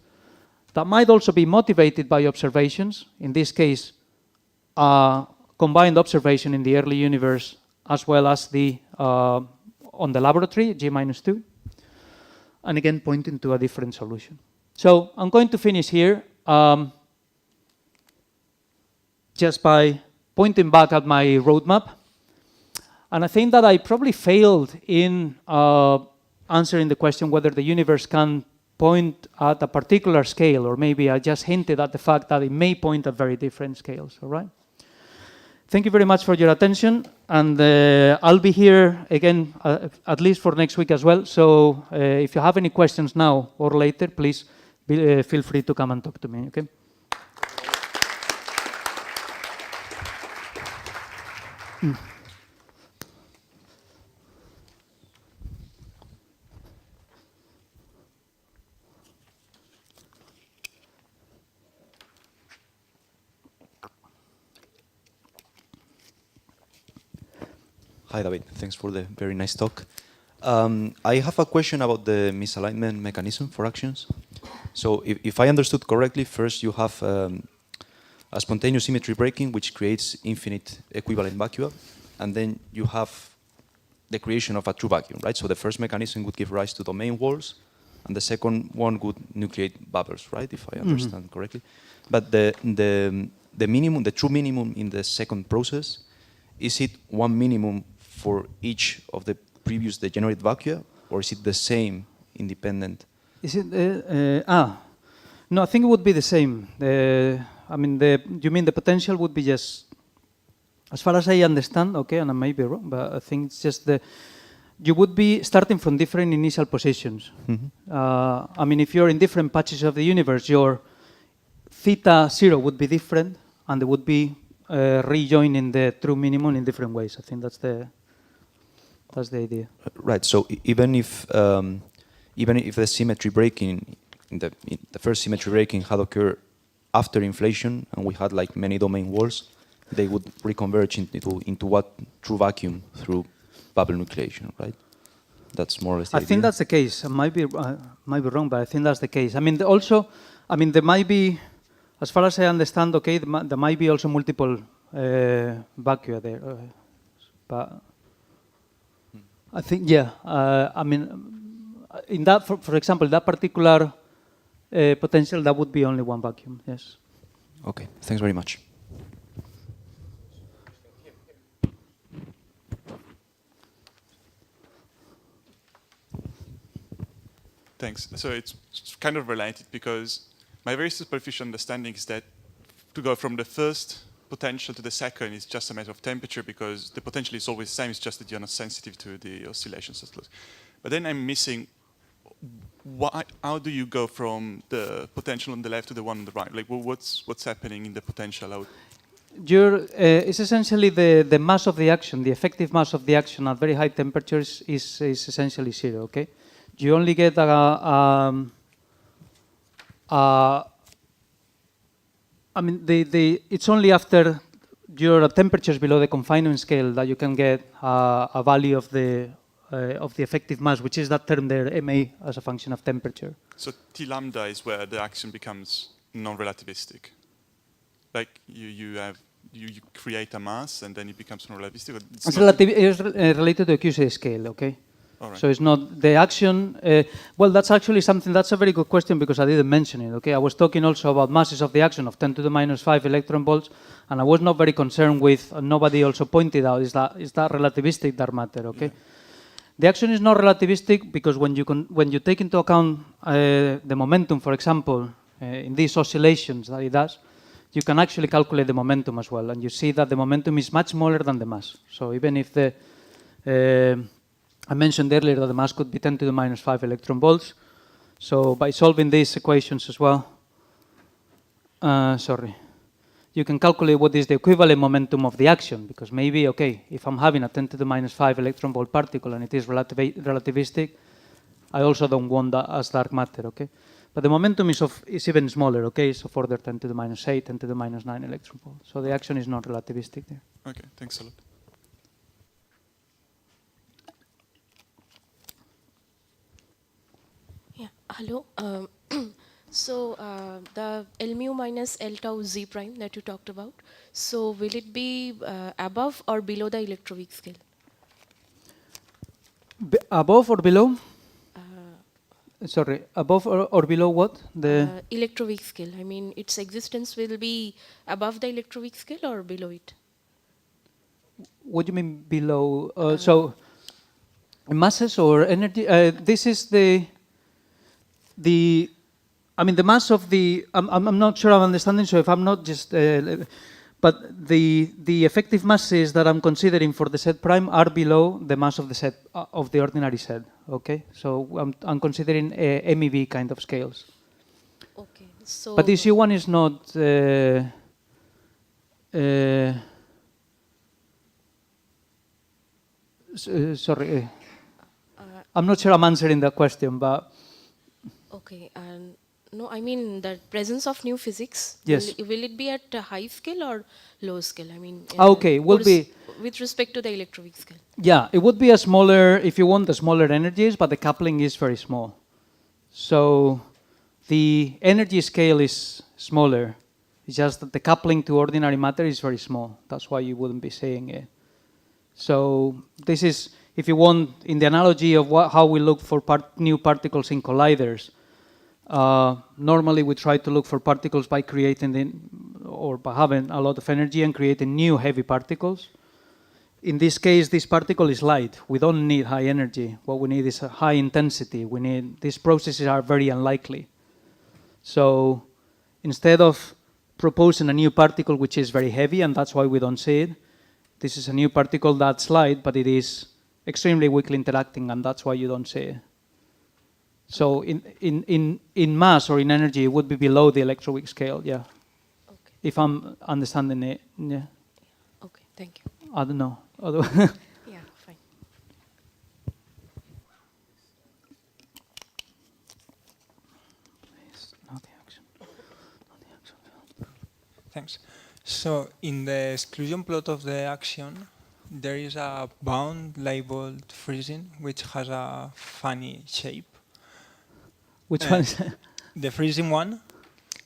that might also be motivated by observations, in this case, combined observation in the early universe as well as the on the laboratory, G-2, and again pointing to a different solution. So I'm going to finish here just by pointing back at my roadmap. And I think that I probably failed in answering the question whether the universe can point at a particular scale, or maybe I just hinted at the fact that it may point at very different scales, all right? Thank you very much for your attention, and I'll be here again at least for next week as well, so if you have any questions now or later, please feel free to come and talk to me, okay? Hi, David. Thanks for the very nice talk. I have a question about the misalignment mechanism for actions. So if I understood correctly, first you have a spontaneous symmetry breaking, which creates infinite equivalent vacua, and then you have the creation of a true vacuum, right? So the first mechanism would give rise to domain walls, and the second one would nucleate bubbles, right? If I understand correctly. But the minimum, the true minimum in the second process, is it one minimum for each of the previous degenerate vacua, or is it the same independent? Is it? No, I think it would be the same. I mean, you mean the potential would be just, as far as I understand, okay, and I may be wrong, but I think it's just you would be starting from different initial positions. I mean, if you're in different patches of the universe, your theta 0 would be different, and they would be rejoining the true minimum in different ways. I think that's the idea. Right. So even if the symmetry breaking, the first symmetry breaking had occurred after inflation, and we had like many domain walls, they would reconverge into what true vacuum through bubble nucleation, right? That's more or less the idea. think that's the case. I might be wrong, but I think that's the case. I mean, there might be, as far as I understand, okay, there might be also multiple vacua there, but I think, yeah. I mean, in that, for example, that particular potential, that would be only one vacuum. Yes. Okay. Thanks very much. Thanks. So it's kind of related, because my very superficial understanding is that to go from the first potential to the second is just a matter of temperature, because the potential is always the same, it's just that you're not sensitive to the oscillations. But then I'm missing, how do you go from the potential on the left to the one on the right? Like, what's happening in the potential? It's essentially the mass of the action, the effective mass of the action at very high temperatures is essentially zero, okay? You only get I mean, it's only after your temperatures below the confinement scale that you can get a value of the effective mass, which is that term there, MA, as a function of temperature. So T lambda is where the action becomes non-relativistic. Like you create a mass and then it becomes non-relativistic. It's related to the QC scale, okay? Right. So it's not the action. Well, that's actually something, that's a very good question, because I didn't mention it, okay? I was talking also about masses of the action of 10 to the minus 5 electron volts, and I was not very concerned with, nobody also pointed out, is that relativistic dark matter, okay? The action is not relativistic because when you take into account the momentum, for example, in these oscillations that it does, you can actually calculate the momentum as well, and you see that the momentum is much smaller than the mass. So even if I mentioned earlier that the mass could be 10 to the minus 5 electron volts, so by solving these equations as well, you can calculate what is the equivalent momentum of the action, because maybe, okay, if I'm having a 10 to the minus 5 electron volt particle and it is relativistic, I also don't want that as dark matter, okay? But the momentum is even smaller, okay? So further 10 to the minus 8, 10 to the minus 9 electron volt. So the action is not relativistic there. Okay, thanks a lot. Yeah, hello. So the L mu minus L tau z prime that you talked about, so will it be above or below the electroweak scale? Above or below? Sorry, above or below what? The Electroweak scale. I mean, its existence will be above the electroweak scale or below it? What do you mean below? So masses or energy? This is the mass of the. I'm not sure I'm understanding. So if I'm not just, but the effective masses that I'm considering for the set prime are below the mass of the set of the ordinary set. Okay, so I'm considering MEV kind of scales. Okay, so. But this U1 is not. Sorry, I'm not sure I'm answering that question, but. Okay, and no, I mean the presence of new physics. Yes. Will it be at a high scale or low scale? I mean. Okay, will be. With respect to the electroweak scale. Yeah, it would be a smaller, if you want, the smaller energies, but the coupling is very small. So the energy scale is smaller. It's just that the coupling to ordinary matter is very small. That's why you wouldn't be saying it. So this is, if you want, in the analogy of how we look for new particles in colliders. Normally we try to look for particles by creating or by having a lot of energy and creating new heavy particles. In this case, this particle is light. We don't need high energy. What we need is a high intensity. These processes are very unlikely. So instead of proposing a new particle which is very heavy, and that's why we don't see it, this is a new particle that's light, but it is extremely weakly interacting, and that's why you don't see it. So in mass or in energy, it would be below the electroweak scale, yeah. Okay. If I'm understanding it, yeah. Okay, thank you. I don't know. Yeah, fine. Thanks. So in the exclusion plot of the action, there is a bound labeled freezing, which has a funny shape. Which one is it? The freezing one,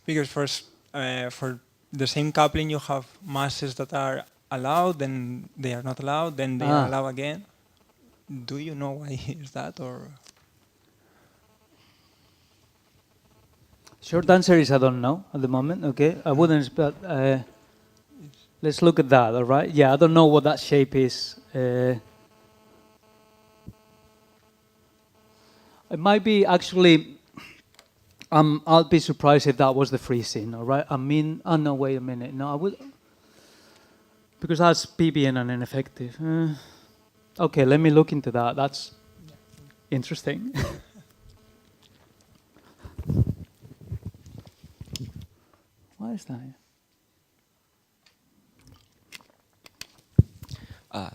because first, for the same coupling, you have masses that are allowed, then they are not allowed, then they are allowed again. Do you know why is that, or? Short answer is I don't know at the moment. Okay, I wouldn't expect. Let's look at that. All right. Yeah, I don't know what that shape is. It might be actually. I'll be surprised if that was the freezing. All right. I mean, oh no, wait a minute. No, I would. Because that's PBN and ineffective. Okay, let me look into that. That's interesting. Why is that?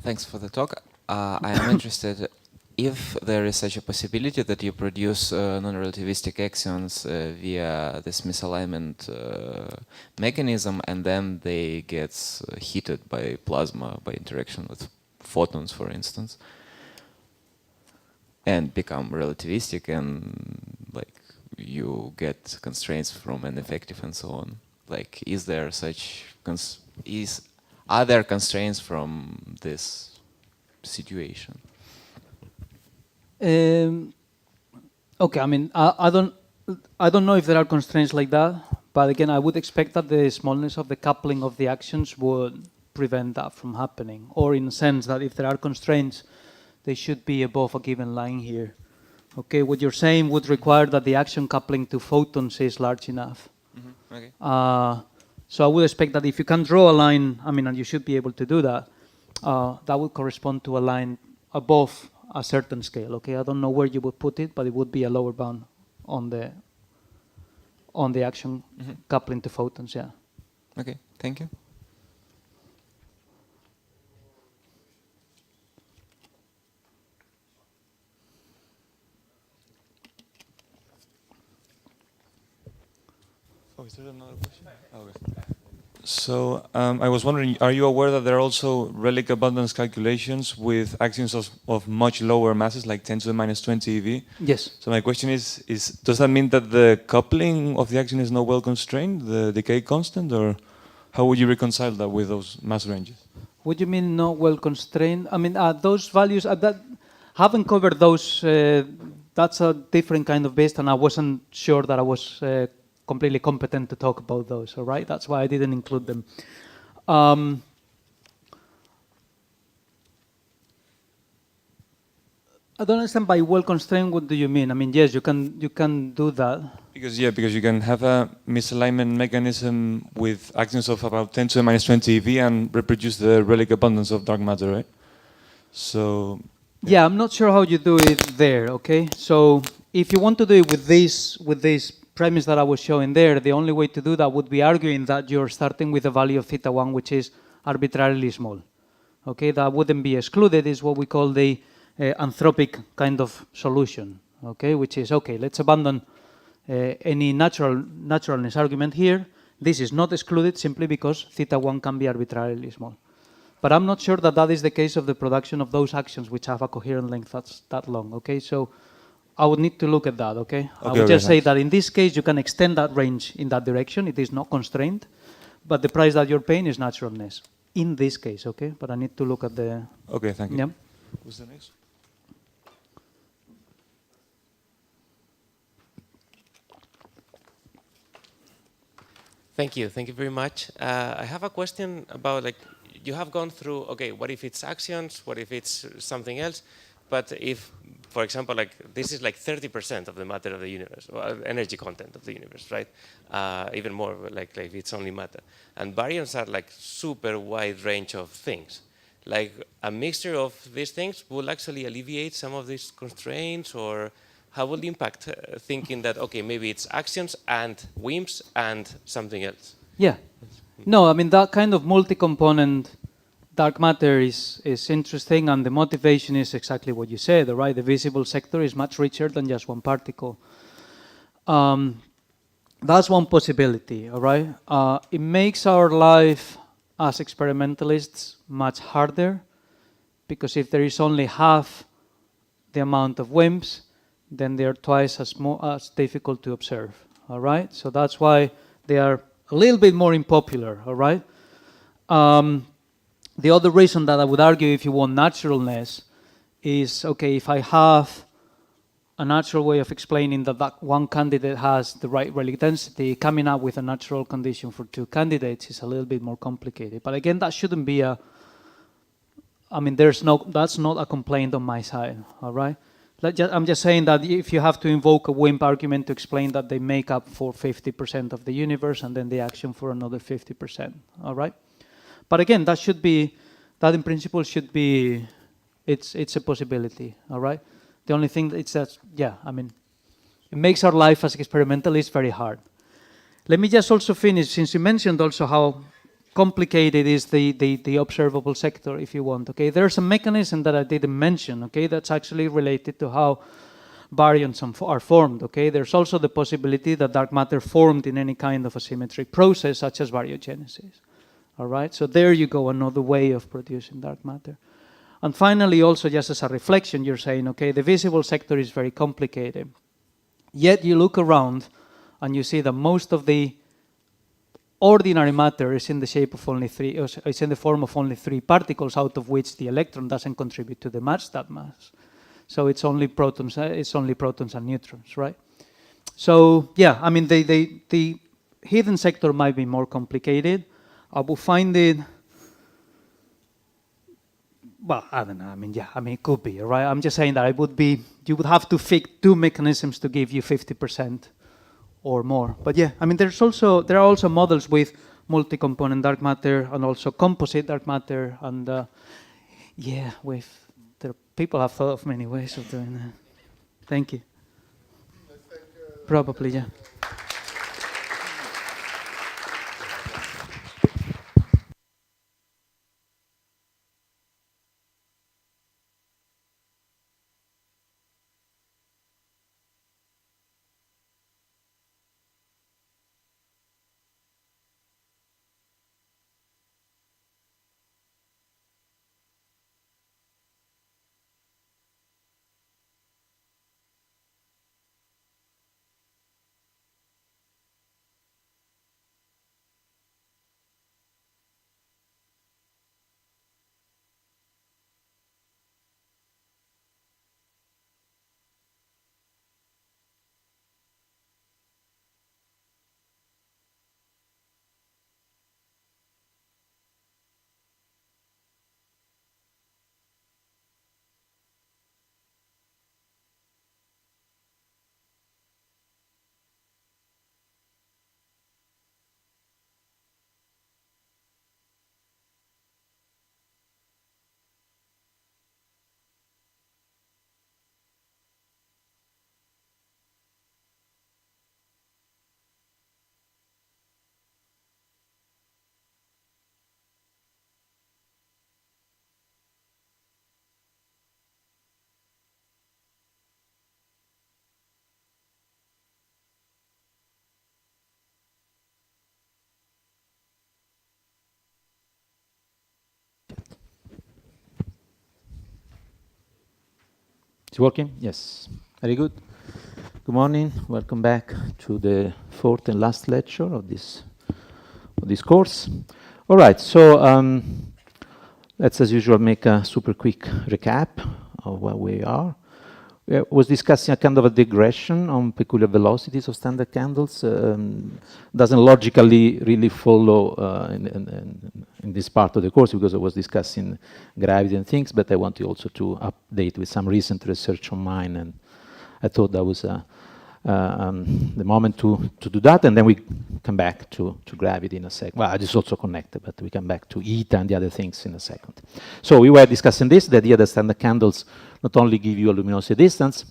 Thanks for the talk. I am interested if there is such a possibility that you produce non-relativistic axions via this misalignment mechanism, and then they get heated by plasma by interaction with photons, for instance, and become relativistic, and like you get constraints from an effective and so on. Like, is there such are there constraints from this situation? Okay, I mean, I don't know if there are constraints like that, but again, I would expect that the smallness of the coupling of the actions would prevent that from happening, or in a sense that if there are constraints, they should be above a given line here. Okay, what you're saying would require that the action coupling to photons is large enough. Okay. So I would expect that if you can draw a line, I mean, and you should be able to do that, that would correspond to a line above a certain scale. Okay, I don't know where you would put it, but it would be a lower bound on the action coupling to photons. Yeah. Okay, thank you. Oh, is there another question? Okay. So I was wondering, are you aware that there are also relic abundance calculations with axions of much lower masses, like 10 to the minus 20 eV? Yes. So my question is does that mean that the coupling of the axion is not well constrained, the decay constant, or how would you reconcile that with those mass ranges? What do you mean not well constrained? I mean, those values, that haven't covered those, that's a different kind of beast, and I wasn't sure that I was completely competent to talk about those, all right? That's why I didn't include them. I don't understand by well constrained, what do you mean? I mean, yes, you can do that. Because you can have a misalignment mechanism with axions of about 10 to the minus 20 eV and reproduce the relic abundance of dark matter, right? So yeah, I'm not sure how you do it there, okay? So if you want to do it with this premise that I was showing there, the only way to do that would be arguing that you're starting with a value of θ1 which is arbitrarily small. Okay, that wouldn't be excluded, is what we call the anthropic kind of solution. Okay, which is, okay, let's abandon any naturalness argument here. This is not excluded simply because θ1 can be arbitrarily small. But I'm not sure that that is the case of the production of those actions which have a coherent length that's that long. Okay, so I would need to look at that, okay? I would just say that in this case, you can extend that range in that direction. It is not constrained, but the price that you're paying is naturalness. In this case, okay? But I need to look at the... Okay, thank you. Yeah. Who's the next? Thank you very much. I have a question about, like, you have gone through, okay, what if it's actions, what if it's something else? But if, for example, like this is like 30% of the matter of the universe, or energy content of the universe, right? Even more, like if it's only matter. And baryons are like super wide range of things. Like a mixture of these things will actually alleviate some of these constraints, or how will it impact thinking that, okay, maybe it's actions and WIMPs and something else? Yeah. No, I mean, that kind of multi-component dark matter is interesting, and the motivation is exactly what you said, right? The visible sector is much richer than just one particle. That's one possibility, all right? It makes our life as experimentalists much harder, because if there is only half the amount of WIMPs, then they are twice as difficult to observe, all right? So that's why they are a little bit more unpopular, all right? The other reason that I would argue, if you want naturalness, is, okay, if I have a natural way of explaining that one candidate has the right relic density, coming up with a natural condition for two candidates is a little bit more complicated. But again, that shouldn't be a, I mean, that's not a complaint on my side, all right? I'm just saying that if you have to invoke a WIMP argument to explain that they make up for 50% of the universe and then the action for another 50%, all right? But again, that in principle should be, it's a possibility, all right? The only thing it's that, yeah, I mean, it makes our life as experimentalists very hard. Let me just also finish, since you mentioned also how complicated is the observable sector, if you want, okay? There's a mechanism that I didn't mention, okay? That's actually related to how baryons are formed, okay? There's also the possibility that dark matter formed in any kind of asymmetric process, such as baryogenesis. All right, so there you go, another way of producing dark matter. And finally, also just as a reflection, you're saying, okay, the visible sector is very complicated. Yet you look around and you see that most of the ordinary matter is in the shape of only three, it's in the form of only three particles, out of which the electron doesn't contribute to the match that mass. So it's only protons and neutrons, right? So yeah, I mean, the hidden sector might be more complicated. I will find it well, I don't know. I mean, yeah, I mean, it could be, right? I'm just saying that it would be, you would have to fit 2 mechanisms to give you 50% or more. But yeah, I mean, there are also models with multi-component dark matter and also composite dark matter. And yeah, people have thought of many ways of doing that. Thank you. Probably, yeah. It's working? Yes. Very good. Good morning. Welcome back to the fourth and last lecture of this course. All right. So let's, as usual, make a super quick recap of where we are. We was discussing a kind of a digression on peculiar velocities of standard candles. Doesn't logically really follow in this part of the course because I was discussing gravity and things, but I want you also to update with some recent research on mine, and I thought that was the moment to do that, and then we come back to gravity in a second. Well, it is also connected, but we come back to eta and the other things in a second. So we were discussing this, the idea that standard candles not only give you a luminosity distance,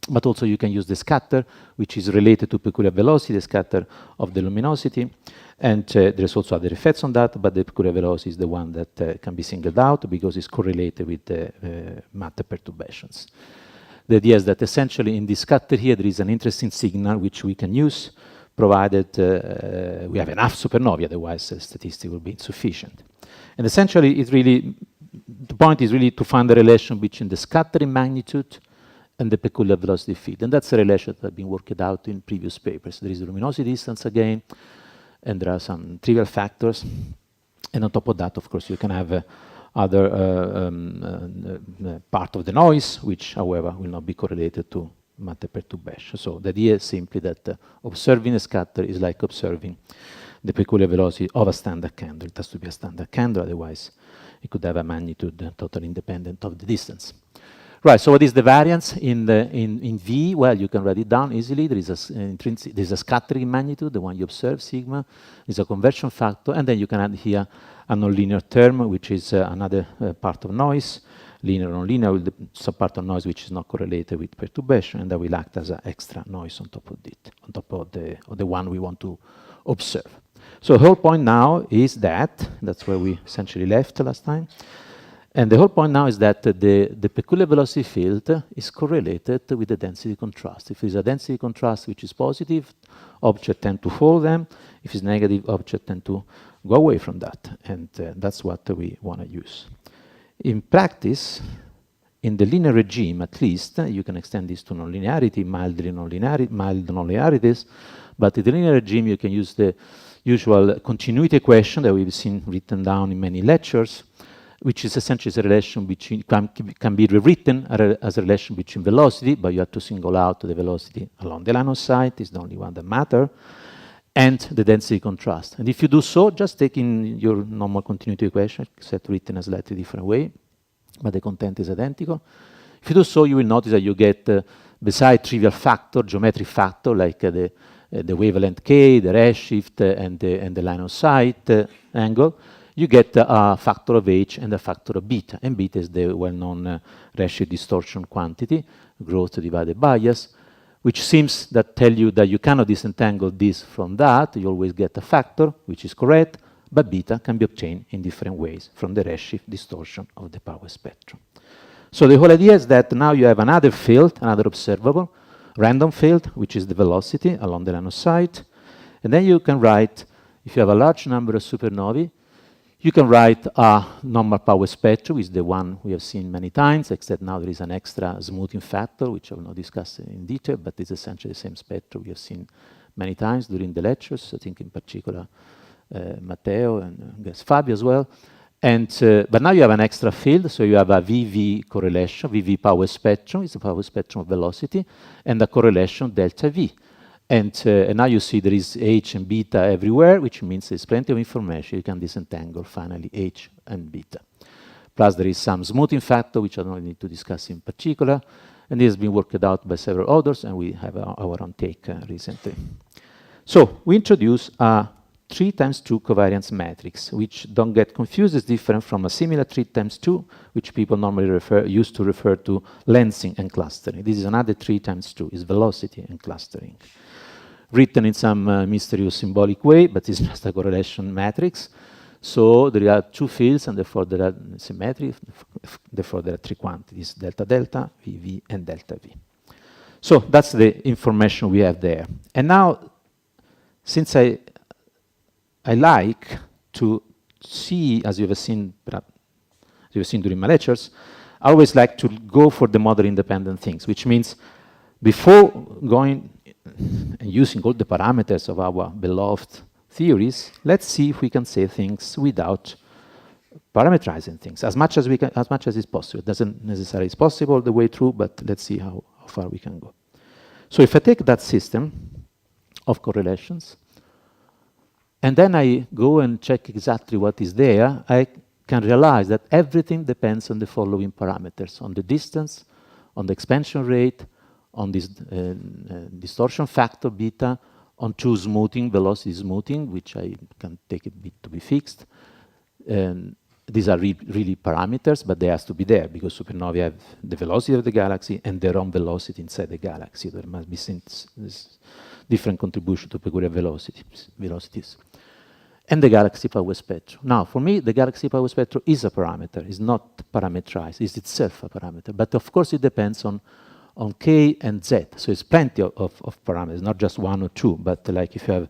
but also you can use the scatter, which is related to peculiar velocity, the scatter of the luminosity. And there's also other effects on that, but the peculiar velocity is the one that can be singled out because it's correlated with the matter perturbations. The idea is that essentially in this scatter here, there is an interesting signal which we can use, provided we have enough supernovae, otherwise the statistic will be insufficient. And essentially, the point is really to find the relation between the scattering magnitude and the peculiar velocity field. And that's a relation that has been worked out in previous papers. There is the luminosity distance again, and there are some trivial factors. And on top of that, of course, you can have other part of the noise, which, however, will not be correlated to matter perturbation. So the idea is simply that observing a scatter is like observing the peculiar velocity of a standard candle. It has to be a standard candle, otherwise it could have a magnitude totally independent of the distance. Right, so what is the variance in V? Well, you can write it down easily. There is a scattering magnitude, the one you observe, sigma. There's a conversion factor, and then you can add here a nonlinear term, which is another part of noise, linear or nonlinear, with some part of noise which is not correlated with perturbation, and that will act as an extra noise on top of it, on top of the one we want to observe. So the whole point now is that's where we essentially left last time. And the whole point now is that the peculiar velocity field is correlated with the density contrast. If there's a density contrast which is positive, objects tend to follow them. If it's negative, objects tend to go away from that. And that's what we want to use. In practice, in the linear regime, at least, you can extend this to nonlinearity, mild nonlinearities. But in the linear regime, you can use the usual continuity equation that we've seen written down in many lectures, which is essentially a relation between, can be rewritten as a relation between velocity, but you have to single out the velocity along the line of sight, is the only one that matters, and the density contrast. And if you do so, just take in your normal continuity equation, except written a slightly different way, but the content is identical. If you do so, you will notice that you get, beside trivial factor, geometric factor, like the wavelength k, the redshift, and the line of sight angle, you get a factor of h and a factor of beta. And beta is the well-known redshift distortion quantity, growth divided bias, which seems that tell you that you cannot disentangle this from that. You always get a factor, which is correct, but beta can be obtained in different ways from the redshift distortion of the power spectrum. So the whole idea is that now you have another field, another observable, random field, which is the velocity along the line of sight. And then you can write, if you have a large number of supernovae, you can write a normal power spectrum, which is the one we have seen many times, except now there is an extra smoothing factor, which I will not discuss in detail, but it's essentially the same spectrum we have seen many times during the lectures, I think in particular Matteo and I guess Fabio as well. And, but now you have an extra field, so you have a VV correlation, VV power spectrum, it's the power spectrum of velocity, and a correlation delta V. And now you see there is H and beta everywhere, which means there's plenty of information. You can disentangle finally H and beta. Plus there is some smoothing factor, which I don't need to discuss in particular. And this has been worked out by several authors, and we have our own take recently. So we introduce a 3x2 covariance matrix, which don't get confused, is different from a similar 3x2, which people normally used to refer to lensing and clustering. This is another 3x2, is velocity and clustering. Written in some mysterious symbolic way, but it's just a correlation matrix. So there are two fields, and therefore there are symmetric, therefore there are three quantities, delta delta, VV, and delta V. So that's the information we have there. And now, since I like to see, as you have seen during my lectures, I always like to go for the model-independent things, which means before going and using all the parameters of our beloved theories, let's see if we can say things without parameterizing things as much as we can, as much as is possible. It doesn't necessarily is possible the way through, but let's see how far we can go. So if I take that system of correlations, and then I go and check exactly what is there, I can realize that everything depends on the following parameters: on the distance, on the expansion rate, on this distortion factor beta, on two smoothing, velocity smoothing, which I can take it to be fixed. These are really parameters, but they have to be there because supernovae have the velocity of the galaxy and their own velocity inside the galaxy. There must be this different contribution to peculiar velocities. And the galaxy power spectrum. Now, for me, the galaxy power spectrum is a parameter. It's not parameterized. It's itself a parameter. But of course, it depends on K and Z. So it's plenty of parameters, not just one or two. But like if you have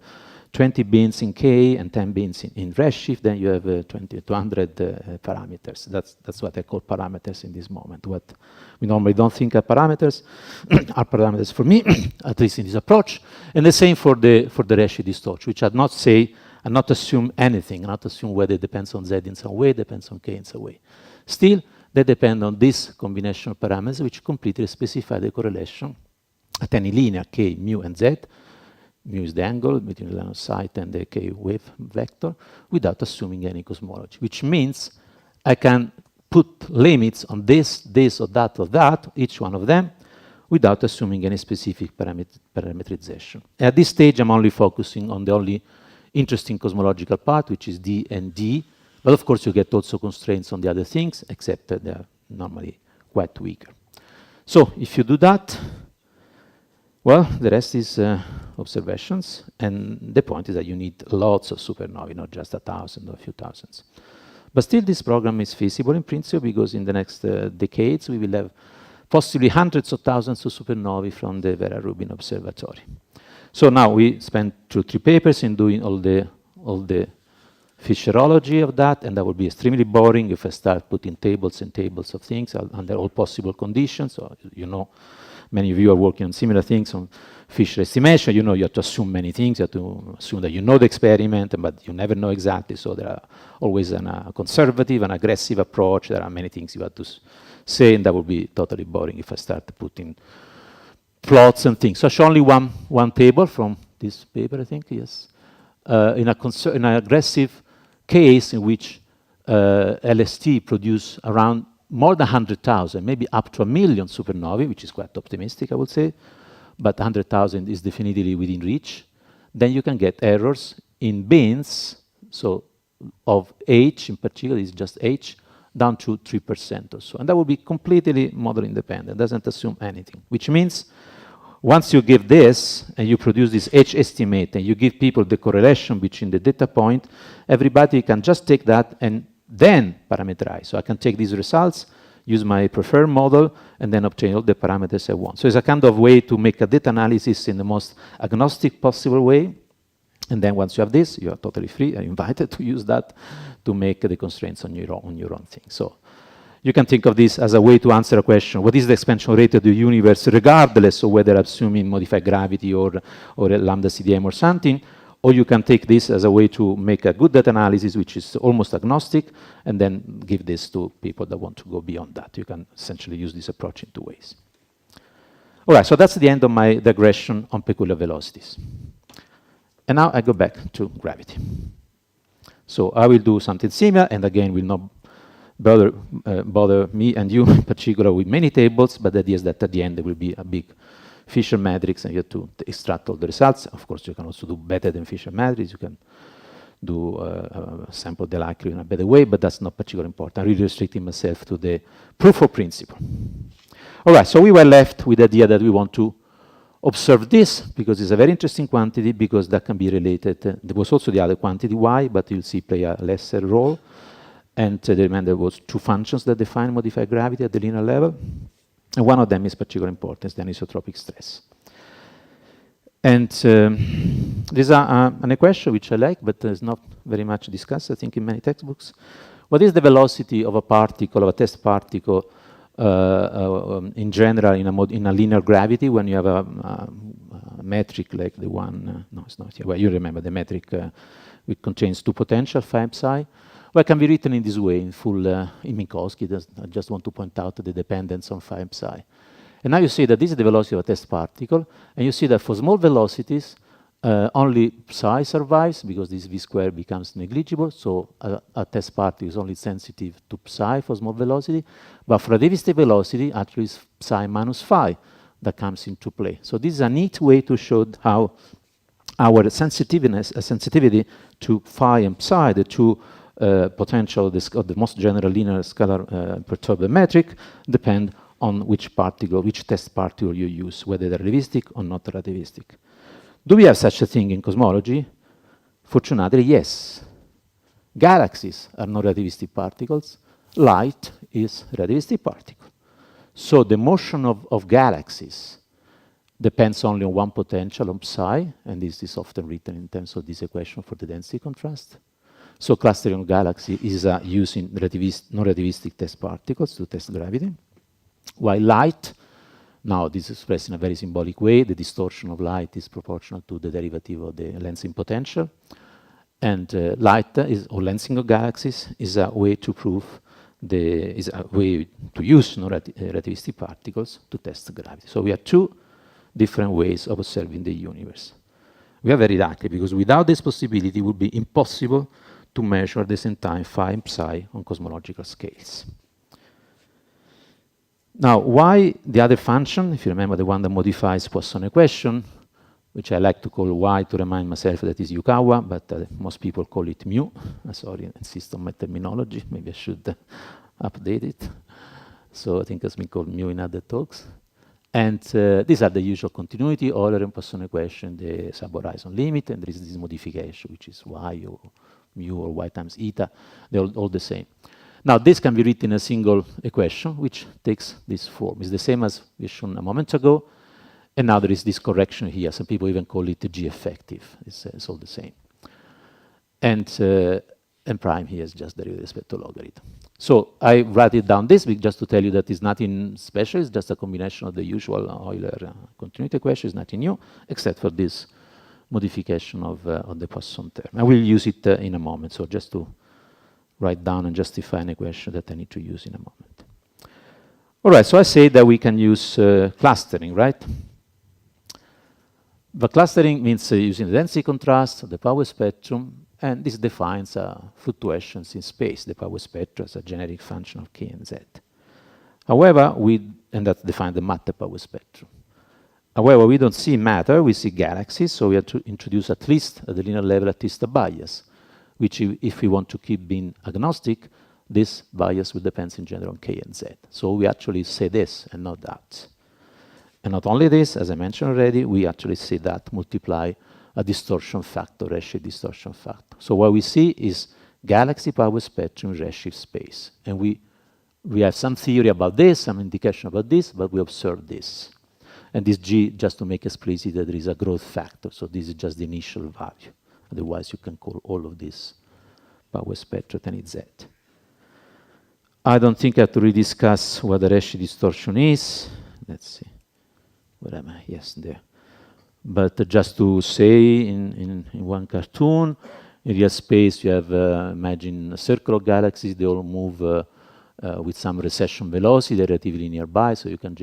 20 bins in K and 10 bins in redshift, then you have 200 parameters. That's what I call parameters in this moment. What we normally don't think are parameters are parameters for me, at least in this approach. And the same for the redshift distortion, which I'd not say, and not assume anything, not assume whether it depends on Z in some way, depends on K in some way. Still, they depend on this combination of parameters which completely specify the correlation at any linear K, mu, and Z. Mu is the angle between the line of sight and the K wave vector without assuming any cosmology, which means I can put limits on this, or that, each one of them, without assuming any specific parameterization. At this stage, I'm only focusing on the only interesting cosmological part, which is D and D. But of course, you get also constraints on the other things, except that they're normally quite weaker. So if you do that, well, the rest is observations. And the point is that you need lots of supernovae, not just 1,000 or a few thousands. But still, this program is feasible in principle, because in the next decades, we will have possibly hundreds of thousands of supernovae from the Vera Rubin Observatory. So now we spent 2 or 3 papers in doing all the Fisherology of that, and that would be extremely boring if I start putting tables and tables of things under all possible conditions. So, you know, many of you are working on similar things on Fisher estimation. You know, you have to assume many things. You have to assume that you know the experiment, but you never know exactly. So there are always a conservative and aggressive approach. There are many things you have to say, and that would be totally boring if I start putting plots and things. So I show only one table from this paper, I think, yes. In an aggressive case in which LST produce around more than 100,000, maybe up to 1 million supernovae, which is quite optimistic, I would say, but 100,000 is definitively within reach, then you can get errors in bins, so of H in particular, is just H, down to 3% or so. And that will be completely model independent, doesn't assume anything, which means once you give this and you produce this H estimate and you give people the correlation between the data point, everybody can just take that and then parameterize. So I can take these results, use my preferred model, and then obtain all the parameters I want. So it's a kind of way to make a data analysis in the most agnostic possible way. And then once you have this, you are totally free and invited to use that to make the constraints on your own thing. So you can think of this as a way to answer a question: what is the expansion rate of the universe, regardless of whether assuming modified gravity or a lambda CDM or something? Or you can take this as a way to make a good data analysis, which is almost agnostic, and then give this to people that want to go beyond that. You can essentially use this approach in two ways. All right, so that's the end of my digression on peculiar velocities. And now I go back to gravity. So I will do something similar, and again, will not bother me and you in particular with many tables, but the idea is that at the end there will be a big Fisher matrix, and you have to extract all the results. Of course, you can also do better than Fisher matrix. You can do sample the likelihood in a better way, but that's not particularly important. I'm really restricting myself to the proof of principle. All right, so we were left with the idea that we want to observe this, because it's a very interesting quantity, because that can be related. There was also the other quantity, y, but you'll see play a lesser role. And remember, there was two functions that define modified gravity at the linear level. And one of them is particularly important, it's the anisotropic stress. And there's an equation which I like, but is not very much discussed, I think, in many textbooks. What is the velocity of a particle, of a test particle, in general, in a linear gravity, when you have a metric like the one, no, it's not here. Well, you remember the metric which contains two potential, phi and psi. Well, it can be written in this way, in full in Minkowski. I just want to point out the dependence on phi and psi. And now you see that this is the velocity of a test particle, and you see that for small velocities, only psi survives, because this v squared becomes negligible, so a test particle is only sensitive to psi for small velocity, but for relativistic velocity, actually it's psi minus phi that comes into play. So this is a neat way to show how our sensitivity to phi and psi, the two potential of the most general linear scalar perturbed metric, depend on which particle, which test particle you use, whether they're relativistic or not relativistic. Do we have such a thing in cosmology? Fortunately, yes. Galaxies are not relativistic particles. Light is a relativistic particle. So the motion of galaxies depends only on one potential, on psi, and this is often written in terms of this equation for the density contrast. So clustering of galaxies is using non-relativistic test particles to test gravity. While light, now this is expressed in a very symbolic way, the distortion of light is proportional to the derivative of the lensing potential. And light or lensing of galaxies is a way to prove is a way to use non-relativistic particles to test gravity. So we have two different ways of observing the universe. We are very lucky, because without this possibility, it would be impossible to measure at the same time phi and psi on cosmological scales. Now, why the other function, if you remember the one that modifies Poisson equation, which I like to call y to remind myself that is Yukawa, but most people call it mu. Sorry, I insist on my terminology. Maybe I should update it. So I think it's been called mu in other talks. And these are the usual continuity, Euler and Poisson equation, the sub-horizon limit, and there is this modification, which is y or mu or y times eta. They're all the same. Now, this can be written in a single equation, which takes this form. It's the same as we shown a moment ago. And now there is this correction here. Some people even call it G effective. It's all the same. And prime here is just derivative with respect to logarithm. So I write it down this week just to tell you that it's nothing special. It's just a combination of the usual Euler continuity equation. It's nothing new, except for this modification of the Poisson term. I will use it in a moment. So just to write down and justify an equation that I need to use in a moment. All right, so I say that we can use clustering, right? But clustering means using the density contrast, the power spectrum, and this defines fluctuations in space, the power spectrum as a generic function of k and z. However, and that defines the matter power spectrum. However, we don't see matter, we see galaxies, so we have to introduce at least, at the linear level, at least a bias, which if we want to keep being agnostic, this bias will depend in general on k and z. So we actually say this and not that. And not only this, as I mentioned already, we actually see that multiply a distortion factor, redshift distortion factor. So what we see is galaxy power spectrum redshift space. And we have some theory about this, some indication about this, but we observe this. And this G, just to make explicit that there is a growth factor. So this is just the initial value. Otherwise, you can call all of this power spectrum and Z. I don't think I have to rediscuss what the redshift distortion is. Let's see. Where am I? Yes, there. But just to say in one cartoon, in real space, you have, imagine a circle of galaxies, they all move with some recession velocity, they're relatively nearby, so you can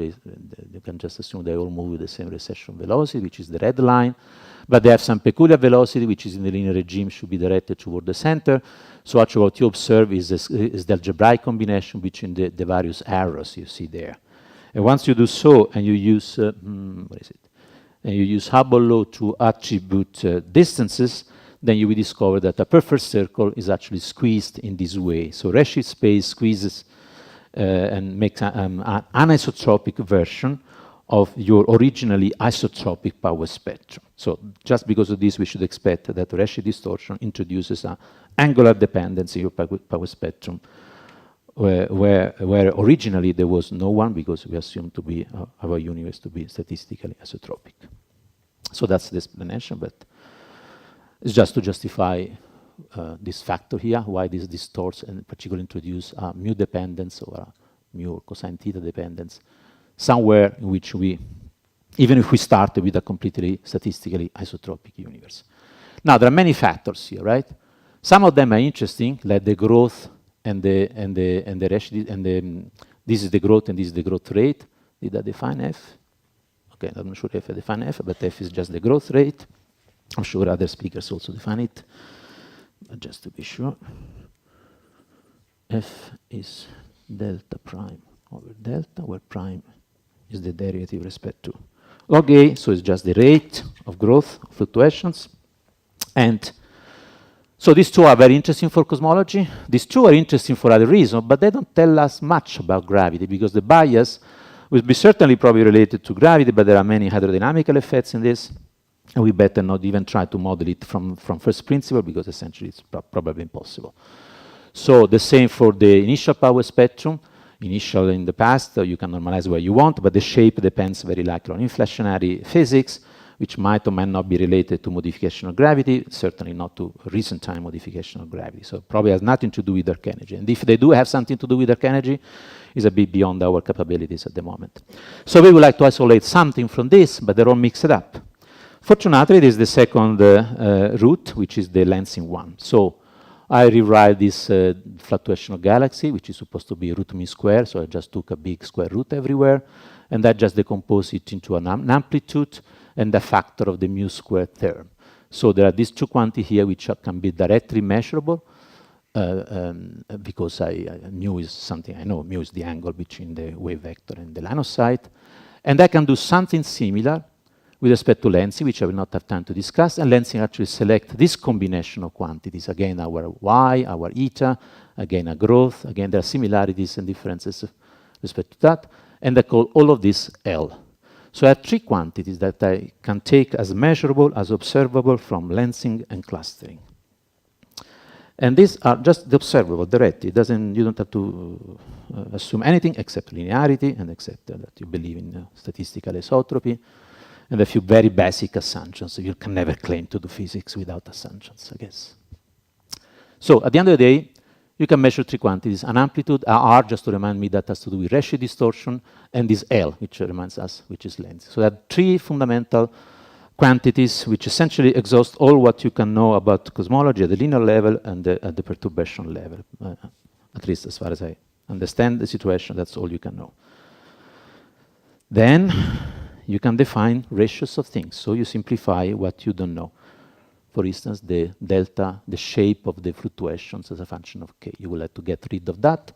just assume they all move with the same recession velocity, which is the red line. But they have some peculiar velocity, which is in the linear regime, should be directed toward the center. So actually what you observe is the algebraic combination between the various arrows you see there. And once you do so, and you use, what is it? And you use Hubble law to attribute distances, then you will discover that a perfect circle is actually squeezed in this way. So redshift space squeezes and makes an anisotropic version of your originally isotropic power spectrum. So just because of this, we should expect that redshift distortion introduces an angular dependence in your power spectrum, where originally there was no one, because we assumed to be our universe to be statistically isotropic. So that's the explanation, but it's just to justify this factor here, why this distorts and particularly introduce a mu dependence or a mu or cosine theta dependence somewhere in which we, even if we started with a completely statistically isotropic universe. Now, there are many factors here, right? Some of them are interesting, like the growth and the this is the growth and this is the growth rate. Did I define F? Okay, I'm not sure if I define F, but F is just the growth rate. I'm sure other speakers also define it, but just to be sure. F is delta prime over delta, where prime is the derivative with respect to log A, so it's just the rate of growth, of fluctuations. And so these two are very interesting for cosmology. These two are interesting for other reasons, but they don't tell us much about gravity, because the bias will be certainly probably related to gravity, but there are many hydrodynamical effects in this. And we better not even try to model it from first principle, because essentially it's probably impossible. So the same for the initial power spectrum. Initial in the past, you can normalize where you want, but the shape depends very likely on inflationary physics, which might or might not be related to modification of gravity, certainly not to recent time modification of gravity. So probably has nothing to do with dark energy. And if they do have something to do with dark energy, it's a bit beyond our capabilities at the moment. So we would like to isolate something from this, but they're all mixed up. Fortunately, this is the second route, which is the lensing one. So I rewrite this fluctuational galaxy, which is supposed to be root mean square, so I just took a big square root everywhere, and I just decompose it into an amplitude and a factor of the mu squared term. So there are these two quantities here which can be directly measurable, because mu is something I know. Mu is the angle between the wave vector and the line of sight. And I can do something similar with respect to lensing, which I will not have time to discuss, and lensing actually select this combination of quantities. Again, our y, our eta, again, a growth. Again, there are similarities and differences with respect to that, and I call all of this L. So I have three quantities that I can take as measurable, as observable from lensing and clustering. And these are just the observable directly. You don't have to assume anything except linearity and except that you believe in statistical isotropy, and a few very basic assumptions. You can never claim to do physics without assumptions, I guess. So at the end of the day, you can measure three quantities: an amplitude, R, just to remind me, that has to do with redshift distortion, and this L, which reminds us, which is length. So there are three fundamental quantities which essentially exhaust all what you can know about cosmology at the linear level and at the perturbation level. At least as far as I understand the situation, that's all you can know. Then you can define ratios of things. So you simplify what you don't know. For instance, the delta, the shape of the fluctuations as a function of k. You will have to get rid of that.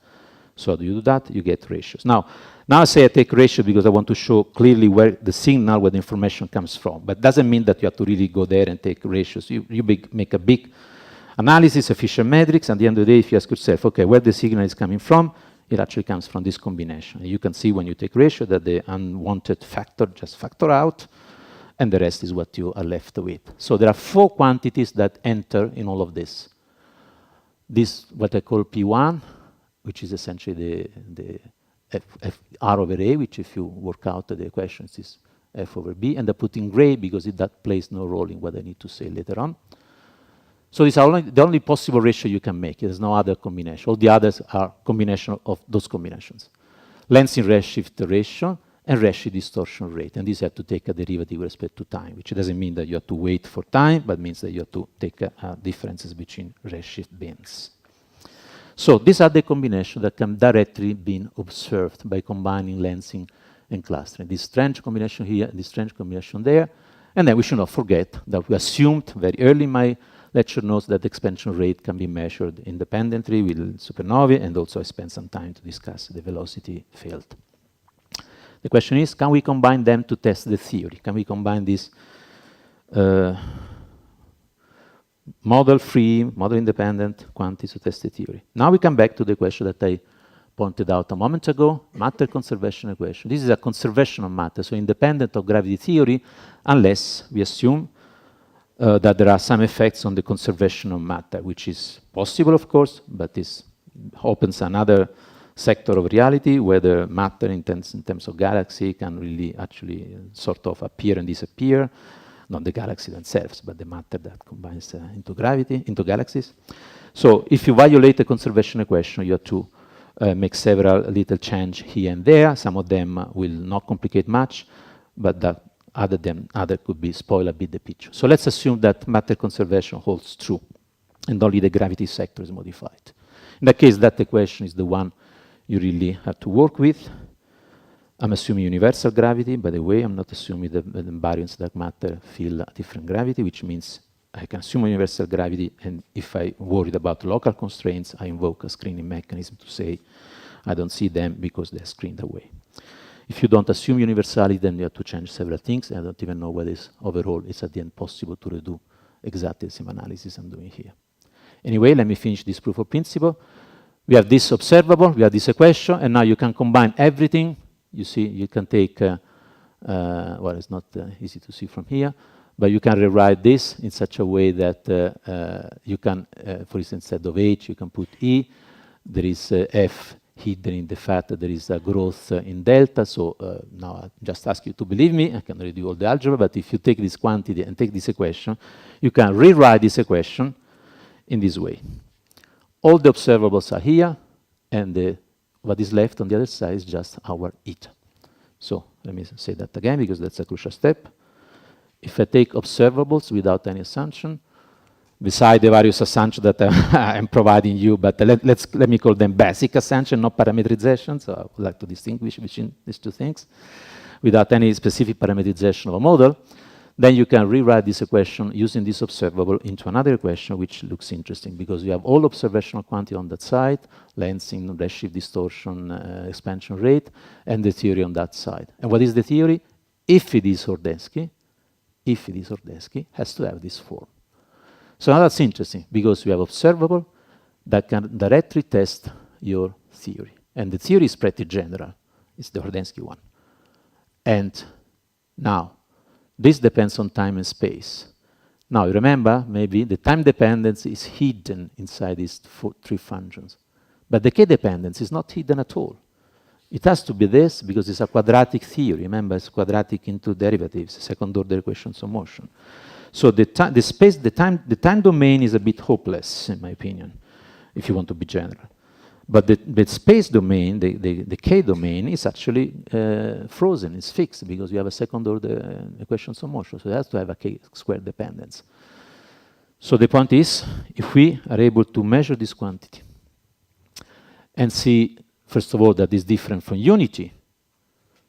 So how do you do that? You get ratios. Now I say I take ratio because I want to show clearly where the signal, where the information comes from. But it doesn't mean that you have to really go there and take ratios. You make a big analysis, efficient metrics, and at the end of the day, if you ask yourself, okay, where the signal is coming from, it actually comes from this combination. And you can see when you take ratio that the unwanted factor just factor out, and the rest is what you are left with. So there are 4 quantities that enter in all of this. This, what I call P1, which is essentially the R over A, which if you work out the equations is F over B, and I put in gray because that plays no role in what I need to say later on. So these are the only possible ratio you can make. There's no other combination. All the others are combination of those combinations. Lensing redshift ratio and redshift distortion rate. And these have to take a derivative with respect to time, which doesn't mean that you have to wait for time, but means that you have to take differences between redshift bins. So these are the combinations that can directly be observed by combining lensing and clustering. This strange combination here, this strange combination there. And then we should not forget that we assumed very early in my lecture notes that the expansion rate can be measured independently with supernovae, and also I spent some time to discuss the velocity field. The question is, can we combine them to test the theory? Can we combine this model-free, model-independent quantities to test the theory? Now we come back to the question that I pointed out a moment ago, matter conservation equation. This is a conservation of matter, so independent of gravity theory, unless we assume that there are some effects on the conservation of matter, which is possible, of course, but this opens another sector of reality, whether matter in terms of galaxy can really actually sort of appear and disappear, not the galaxy themselves, but the matter that combines into gravity, into galaxies. So if you violate the conservation equation, you have to make several little change here and there. Some of them will not complicate much, but that other could be spoil a bit the picture. So let's assume that matter conservation holds true, and only the gravity sector is modified. In that case, that equation is the one you really have to work with. I'm assuming universal gravity. By the way, I'm not assuming the baryons dark matter feel a different gravity, which means I can assume universal gravity, and if I'm worried about local constraints, I invoke a screening mechanism to say I don't see them because they're screened away. If you don't assume universality, then you have to change several things. I don't even know whether overall it's at the end possible to redo exactly the same analysis I'm doing here. Anyway, let me finish this proof of principle. We have this observable, we have this equation, and now you can combine everything. You see, you can take, well, it's not easy to see from here, but you can rewrite this in such a way that you can, for instance, instead of H, you can put E. There is F hidden in the fact that there is a growth in delta. So now I just ask you to believe me. I can redo all the algebra, but if you take this quantity and take this equation, you can rewrite this equation in this way. All the observables are here, and what is left on the other side is just our eta. So let me say that again, because that's a crucial step. If I take observables without any assumption, beside the various assumptions that I'm providing you, but let me call them basic assumptions, not parameterization. So I would like to distinguish between these two things. Without any specific parameterization of a model, then you can rewrite this equation using this observable into another equation, which looks interesting because you have all observational quantity on that side, lensing, redshift distortion, expansion rate, and the theory on that side. And what is the theory? If it is Hordensky, has to have this form. So now that's interesting because we have observable that can directly test your theory. And the theory is pretty general. It's the Hordensky one. And now, this depends on time and space. Now, remember, maybe the time dependence is hidden inside these three functions. But the k-dependence is not hidden at all. It has to be this because it's a quadratic theory. Remember, it's quadratic into derivatives, second-order equations of motion. So the time domain is a bit hopeless, in my opinion, if you want to be general. But the space domain, the k domain, is actually frozen, it's fixed, because you have a second-order equations of motion. So it has to have a k-squared dependence. So the point is, if we are able to measure this quantity and see, first of all, that is different from unity.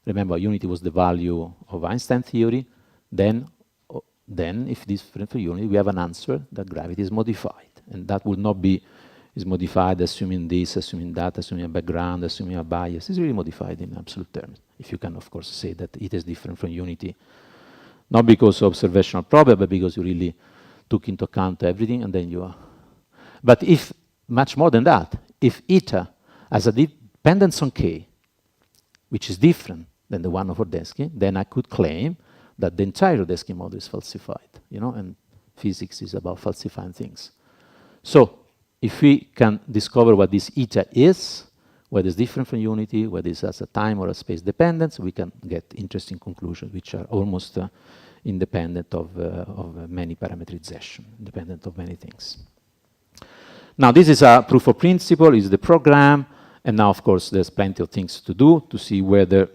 Remember, unity was the value of Einstein theory. Then if it is different from unity, we have an answer that gravity is modified. And that would not be is modified assuming this, assuming that, assuming a background, assuming a bias. It's really modified in absolute terms. If you can, of course, say that it is different from unity, not because of observational problem, but because you really took into account everything, and then you are. But if, much more than that, if eta has a dependence on k, which is different than the one of Rodensky, then I could claim that the entire Rodensky model is falsified, you know, and physics is about falsifying things. So, if we can discover what this eta is, whether it's different from unity, whether it has a time or a space dependence, we can get interesting conclusions which are almost independent of many parameterization, independent of many things. Now, this is a proof of principle, is the program, and now, of course, there's plenty of things to do to see whether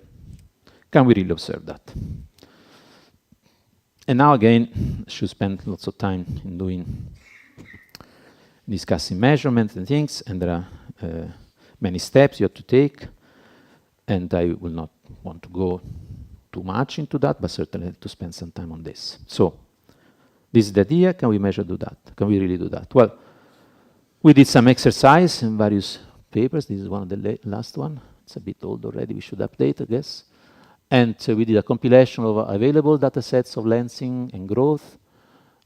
can we really observe that. And now, again, I should spend lots of time in discussing measurements and things, and there are many steps you have to take, and I will not want to go too much into that, but certainly to spend some time on this. So, this is the idea. Can we measure do that? Can we really do that? Well, we did some exercise in various papers. This is one of the last one. It's a bit old already. We should update, I guess. And we did a compilation of available data sets of lensing and growth,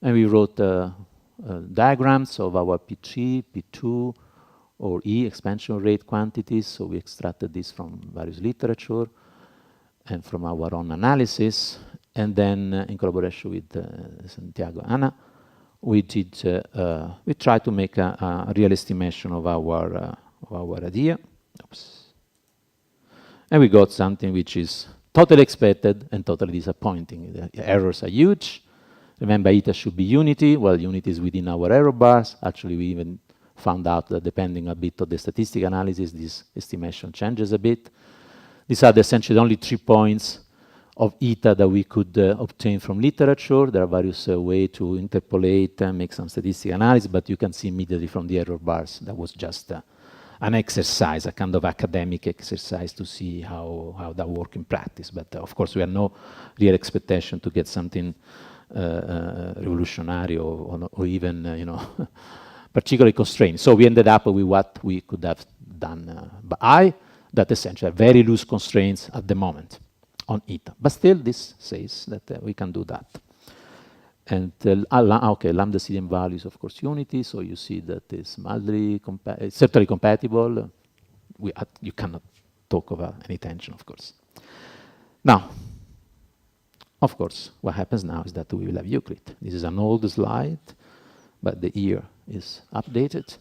and we wrote diagrams of our P3, P2, or E expansion rate quantities. So we extracted this from various literature and from our own analysis. And then in collaboration with Santiago Ana, we tried to make a real estimation of our idea. Oops. And we got something which is totally expected and totally disappointing. The errors are huge. Remember, eta should be unity. Well, unity is within our error bars. Actually, we even found out that depending a bit on the statistical analysis, this estimation changes a bit. These are essentially only 3 points of eta that we could obtain from literature. There are various ways to interpolate and make some statistical analysis, but you can see immediately from the error bars that was just an exercise, a kind of academic exercise to see how that works in practice. But of course, we have no real expectation to get something revolutionary or even, you know, particularly constrained. So we ended up with what we could have done by that essentially very loose constraints at the moment on eta. But still, this says that we can do that. And okay, lambda CDM value is of course unity, so you see that it's mildly certainly compatible. You cannot talk about any tension, of course. Now, of course, what happens now is that we will have Euclid. This is an old slide, but the year is updated.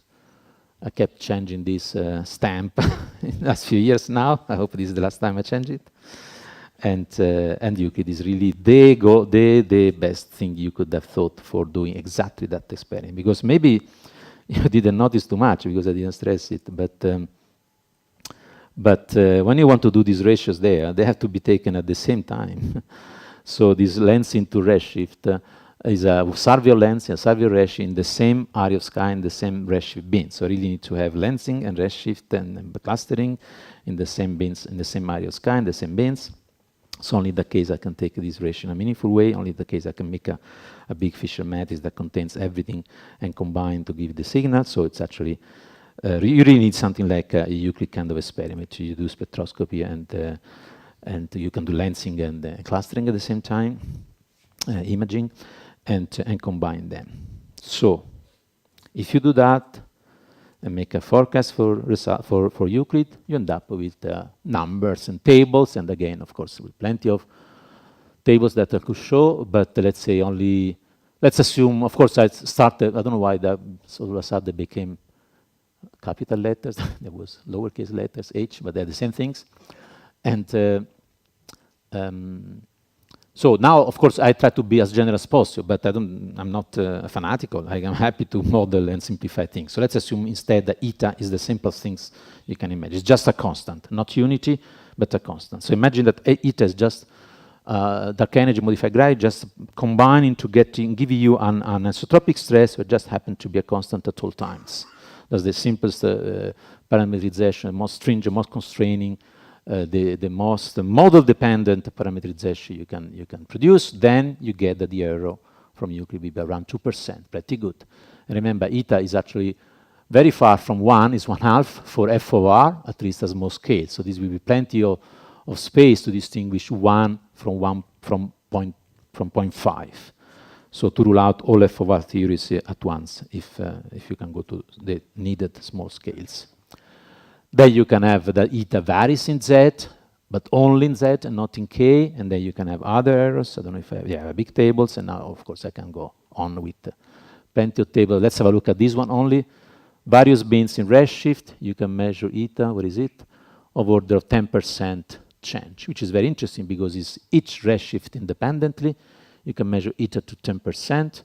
I kept changing this stamp in the last few years now. I hope this is the last time I change it. And Euclid is really the best thing you could have thought for doing exactly that experiment. Because maybe you didn't notice too much because I didn't stress it. But when you want to do these ratios there, they have to be taken at the same time. So this lens into redshift is a Sarvio lens and a Sarvio redshift in the same area of sky and the same redshift bin. So really need to have lensing and redshift and clustering in the same bins, in the same area of sky, in the same bins. So only in that case I can take this ratio in a meaningful way. Only in that case I can make a big Fisher matrix that contains everything and combine to give the signal. So it's actually, you really need something like a Euclid kind of experiment. You do spectroscopy and you can do lensing and clustering at the same time, imaging, and combine them. So if you do that, and make a forecast for Euclid, you end up with numbers and tables, and again, of course, with plenty of tables that I could show, but let's say only, let's assume, of course, I started, I don't know why that all of a sudden became capital letters, there was lowercase letters, H, but they're the same things. And so now, of course, I try to be as general as possible, but I'm not fanatical. I'm happy to model and simplify things. So let's assume instead that eta is the simplest things you can imagine. It's just a constant, not unity, but a constant. So imagine that eta is just dark energy modified gravity, just combining to giving you an isotropic stress, which just happen to be a constant at all times. That's the simplest parameterization, most stringent, most constraining, the most model-dependent parameterization you can produce. Then you get that the error from Euclid will be around 2%, pretty good. And remember, eta is actually very far from 1 is 1/2 for f of r, at least at small scale. So this will be plenty of space to distinguish 1 from 0.5. So to rule out all f of r theories at once, if you can go to the needed small scales. Then you can have that eta varies in z, but only in z and not in k, and then you can have other errors. I don't know if I have big tables, and now, of course, I can go on with plenty of tables. Let's have a look at this one only. Various bins in redshift, you can measure eta, what is it? Of order of 10% change, which is very interesting because it's each redshift independently. You can measure eta to 10%,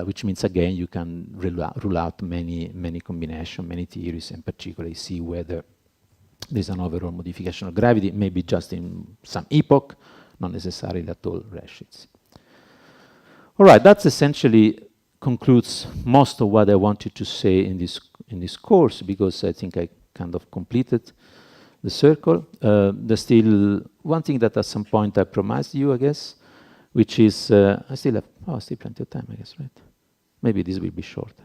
which means, again, you can rule out many combinations, many theories, and particularly see whether there's an overall modification of gravity, maybe just in some epoch, not necessarily at all redshifts. All right, that essentially concludes most of what I wanted to say in this course, because I think I kind of completed the circle. There's still one thing that at some point I promised you, I guess, which is, I still have plenty of time, I guess, right? Maybe this will be shorter.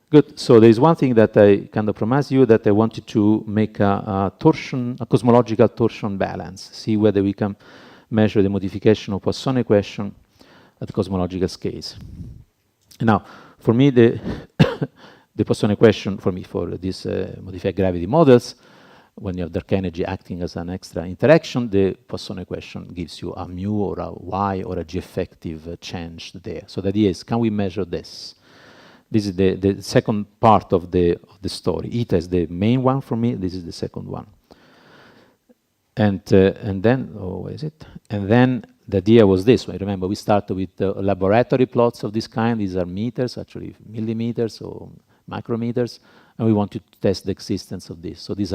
Good, so there's one thing that I kind of promised you, that I wanted to make a cosmological torsion balance, see whether we can measure the modification of Poisson equation at cosmological scales. Now, for me, the Poisson equation, for these modified gravity models, when you have dark energy acting as an extra interaction, the Poisson equation gives you a mu or a y or a g effective change there. So the idea is, can we measure this? This is the second part of the story. Eta is the main one for me. This is the second one. And then, where is it? And then the idea was this. Remember, we started with laboratory plots of this kind. These are meters, actually millimeters or micrometers, and we wanted to test the existence of this. So it's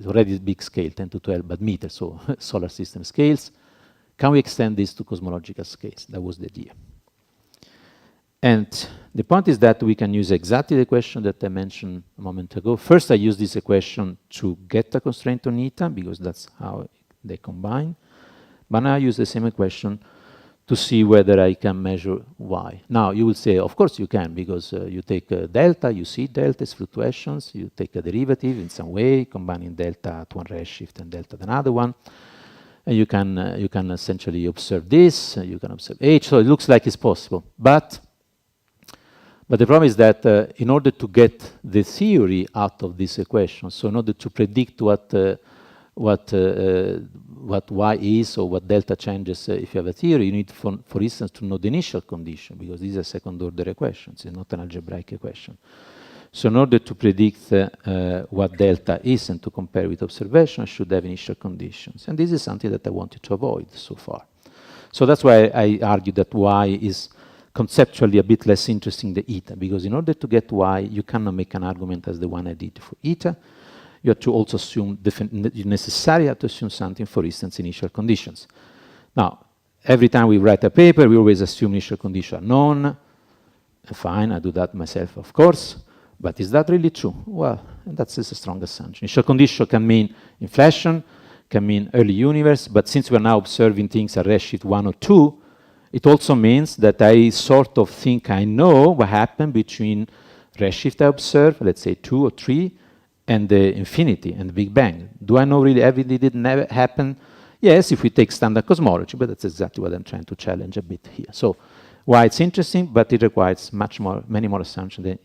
already big scale, 10 to 12, but meters, so solar system scales. Can we extend this to cosmological scales? That was the idea. And the point is that we can use exactly the question that I mentioned a moment ago. First, I use this equation to get a constraint on eta, because that's how they combine. But now I use the same equation to see whether I can measure y. Now, you will say, of course you can, because you take delta, you see delta's fluctuations, you take a derivative in some way, combining delta at one redshift and delta at another one, and you can essentially observe this, you can observe h, so it looks like it's possible. But the problem is that in order to get the theory out of this equation, so in order to predict what y is or what delta changes if you have a theory, you need, for instance, to know the initial condition, because these are second-order equations, it's not an algebraic equation. So in order to predict what delta is and to compare with observation, I should have initial conditions. And this is something that I wanted to avoid so far. So that's why I argue that y is conceptually a bit less interesting than eta, because in order to get y, you cannot make an argument as the one I did for eta. You have to also assume, you necessarily have to assume something, for instance, initial conditions. Now, every time we write a paper, we always assume initial conditions are known. Fine, I do that myself, of course. But is that really true? Well, that's a strong assumption. Initial condition can mean inflation, can mean early universe, but since we're now observing things at redshift 1 or 2, it also means that I sort of think I know what happened between redshift I observe, let's say 2 or 3, and the infinity and the Big Bang. Do I know really everything did never happen? Yes, if we take standard cosmology, but that's exactly what I'm trying to challenge a bit here. So why it's interesting, but it requires many more assumptions than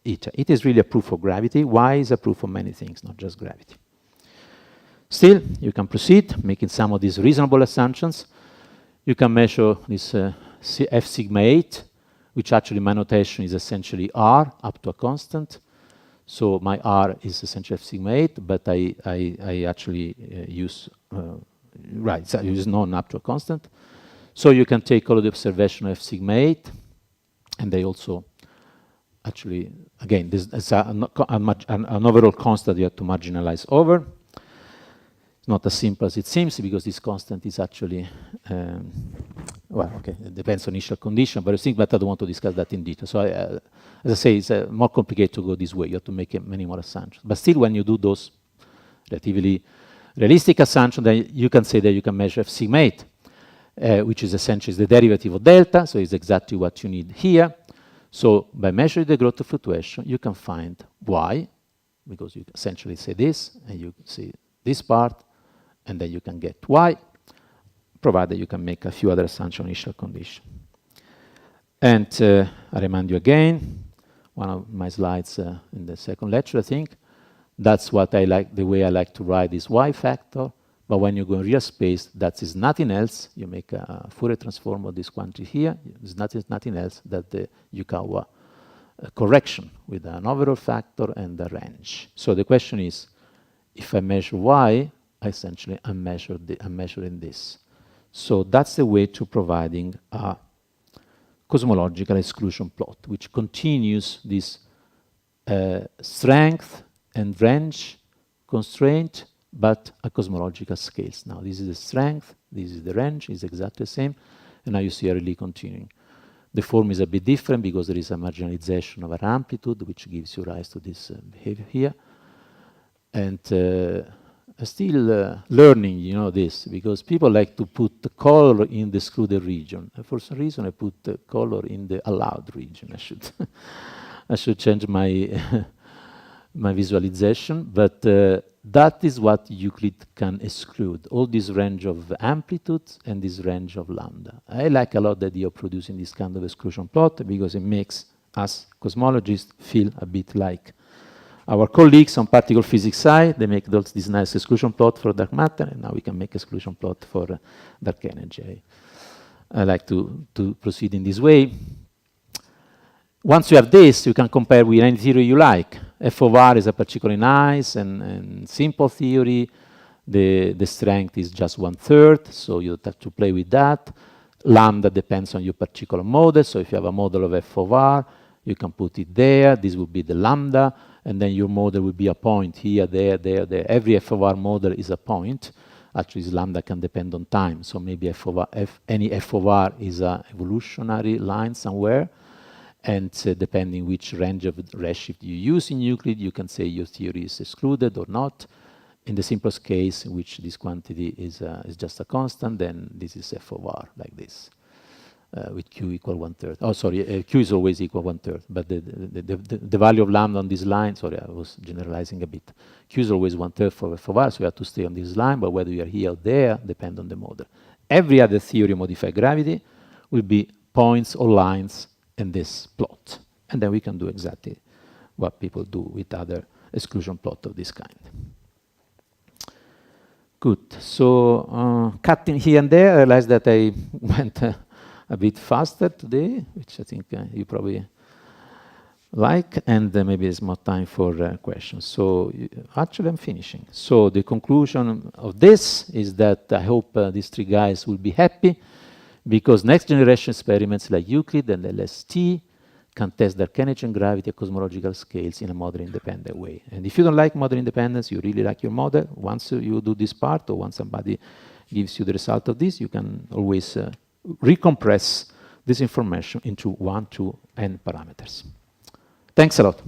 eta. It is really a proof of gravity. Why is a proof of many things, not just gravity. Still, you can proceed, making some of these reasonable assumptions. You can measure this f sigma 8, which actually my notation is essentially r up to a constant. So my r is essentially f sigma 8, but I actually use, so I use known up to a constant. So you can take all of the observation of f sigma 8, and they also actually, again, this is an overall constant you have to marginalize over. Not as simple as it seems, because this constant is actually, well, okay, it depends on initial condition, but I don't want to discuss that in detail. So as I say, it's more complicated to go this way. You have to make many more assumptions. But still, when you do those relatively realistic assumptions, then you can say that you can measure f sigma 8, which is essentially the derivative of delta, so it's exactly what you need here. So by measuring the growth fluctuation, you can find y, because you essentially say this, and you see this part, and then you can get y, provided you can make a few other assumptions on initial condition. And I remind you again, one of my slides in the second lecture, I think, that's what I like, the way I like to write this y factor. But when you go in real space, that is nothing else. You make a Fourier transform of this quantity here. It's nothing else that the Yukawa correction with an overall factor and a range. So the question is, if I measure y, essentially I'm measuring this. So that's the way to providing a cosmological exclusion plot, which continues this strength and range constraint, but at cosmological scales. Now, this is the strength, this is the range, is exactly the same, and now you see a relay continuing. The form is a bit different because there is a marginalization of an amplitude, which gives you rise to this behavior here. And I'm still learning, you know, this, because people like to put the color in the excluded region. And for some reason, I put the color in the allowed region. I should change my my visualization, but that is what Euclid can exclude, all this range of amplitudes and this range of lambda. I like a lot the idea of producing this kind of exclusion plot because it makes us cosmologists feel a bit like our colleagues on particle physics side. They make this nice exclusion plot for dark matter, and now we can make exclusion plot for dark energy. I like to proceed in this way. Once you have this, you can compare with any theory you like. F of R is a particularly nice and simple theory. The strength is just 1/3, so you have to play with that. Lambda depends on your particular model, so if you have a model of F of R, you can put it there. This will be the lambda, and then your model will be a point here, there, there, there. Every F of R model is a point. Actually, this lambda can depend on time, so maybe any F of R is an evolutionary line somewhere. And depending which range of redshift you use in Euclid, you can say your theory is excluded or not. In the simplest case, in which this quantity is just a constant, then this is F of R, like this, with Q equal 1/3. Oh, sorry, Q is always equal 1/3, but the value of lambda on this line, sorry, I was generalizing a bit. Q is always 1/3 for F of R, so you have to stay on this line, but whether you are here or there, depend on the model. Every other theory of modified gravity will be points or lines in this plot. And then we can do exactly what people do with other exclusion plot of this kind. Good. So cutting here and there, I realized that I went a bit faster today, which I think you probably like, and maybe there's more time for questions. So actually I'm finishing. So the conclusion of this is that I hope these three guys will be happy, because next generation experiments like Euclid and LST can test dark energy and gravity at cosmological scales in a model independent way. And if you don't like model independence, you really like your model, once you do this part, or once somebody gives you the result of this, you can always recompress this information into 1, 2, n parameters. Thanks a lot.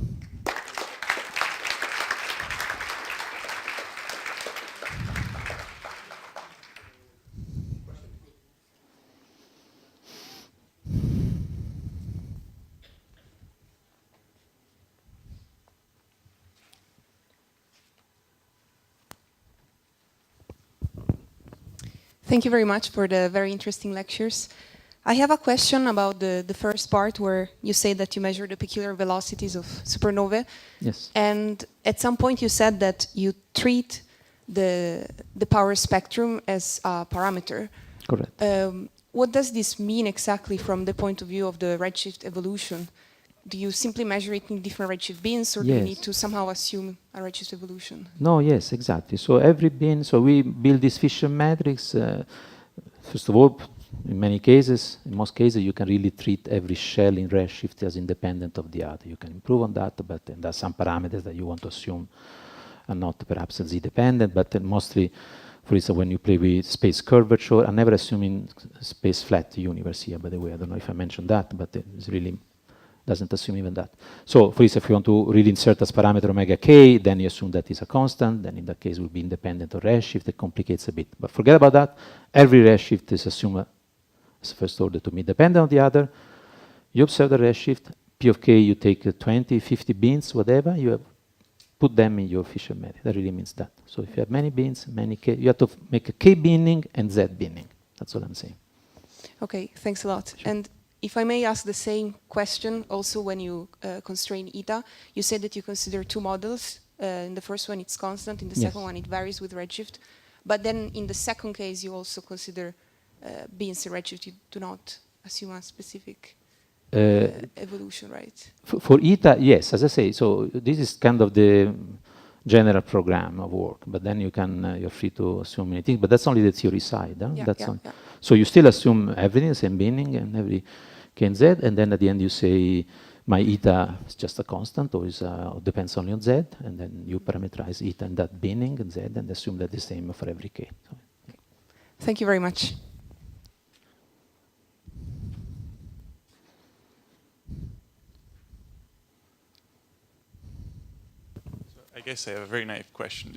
Thank you very much for the very interesting lectures. I have a question about the first part where you say that you measure the peculiar velocities of supernovae. Yes. And at some point you said that you treat the power spectrum as a parameter. Correct. What does this mean exactly from the point of view of the redshift evolution? Do you simply measure it in different redshift bins, or do you need to somehow assume a redshift evolution? No, yes, exactly. So every bin, so we build this Fisher matrix. First of all, in most cases, you can really treat every shell in redshift as independent of the other. You can improve on that, but then there are some parameters that you want to assume are not perhaps z-dependent, but then mostly, for instance, when you play with space curvature, I'm never assuming space flat universe here, by the way. I don't know if I mentioned that, but it's really doesn't assume even that. So, for instance, if you want to really insert as parameter omega k, then you assume that is a constant, then in that case it will be independent of redshift. It complicates a bit. But forget about that. Every redshift is assumed as first order to be dependent on the other. You observe the redshift, P of k, you take 20, 50 bins, whatever, you have put them in your Fisher method. That really means that. So if you have many bins, many k, you have to make a k binning and z binning. That's what I'm saying. Okay, thanks a lot. Sure. And if I may ask the same question also when you constrain eta, you said that you consider two models. In the first one it's constant, in the second one it varies with redshift. But then in the second case you also consider bins in redshift, you do not assume a specific evolution, right? For eta, yes, as I say, so this is kind of the general program of work, but then you can, you're free to assume anything, but that's only the theory side. Huh? Yeah, That's yeah, on, yeah. So you still assume everything, same binning and every k and z, and then at the end you say my eta is just a constant or is depends only on z, and then you parameterize eta and that binning and z and assume that the same for every k. So, Thank you very much. I guess I have a very naive question.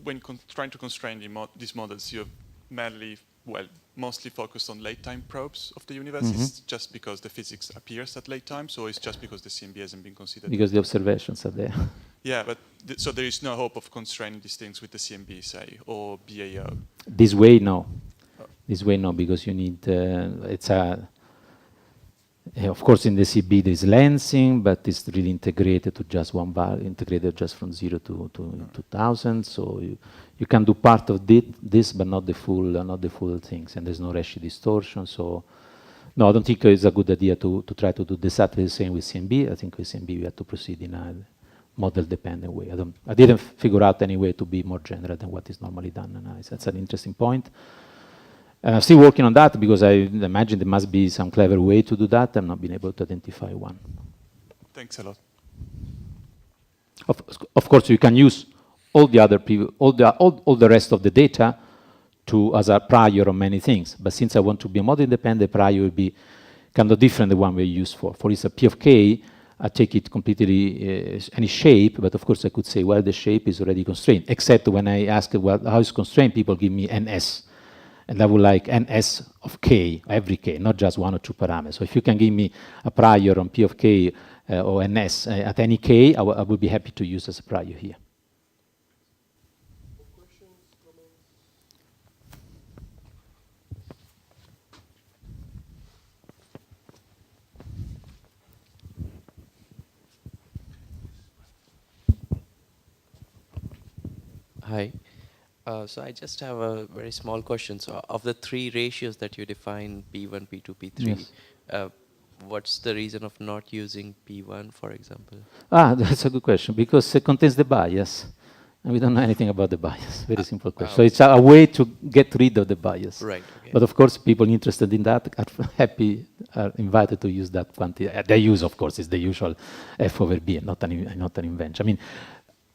When trying to constrain these models, you're mostly focused on late time probes of the universe. Is just because the physics appears at late time, so it's just because the CMB hasn't been considered? because the observations are there. Yeah, but so there is no hope of constraining these things with the CMB, say, or BAO? This way, no. This way, no, because you need, it's a, of course in the CB there is lensing, but it's really integrated to just one bar, integrated just from 0 to 2000, so you can do part of this, but not the full things, and there's no Redshift distortion, so no, I don't think it's a good idea to try to do exactly the same with CMB. I think with CMB we have to proceed in a model-dependent way. I didn't figure out any way to be more general than what is normally done, and that's an interesting point. I'm still working on that because I imagine there must be some clever way to do that. I've not been able to identify one. Thanks a lot. Of course, you can use all the other all the rest of the data to as a prior on many things. But since I want to be a model independent, the prior will be kind of different than the one we use for. For instance, P of k, I take it completely any shape, but of course I could say, well, the shape is already constrained. Except when I ask, well, how is constrained? People give me ns. And I would like ns of k, every k, not just one or two parameters. So if you can give me a prior on P of k or ns at any k, I would be happy to use as a prior here. Hi. So I just have a very small question. So of the three ratios that you define, P1, P2, P3, Yes. What's the reason of not using P1, for example? That's a good question, because it contains the bias. And we don't know anything about the bias. Very simple question. So it's a way to get rid of the bias. Right. Okay. But of course, people interested in that are invited to use that quantity. They use, of course, is the usual F over B, and not an invention. I mean,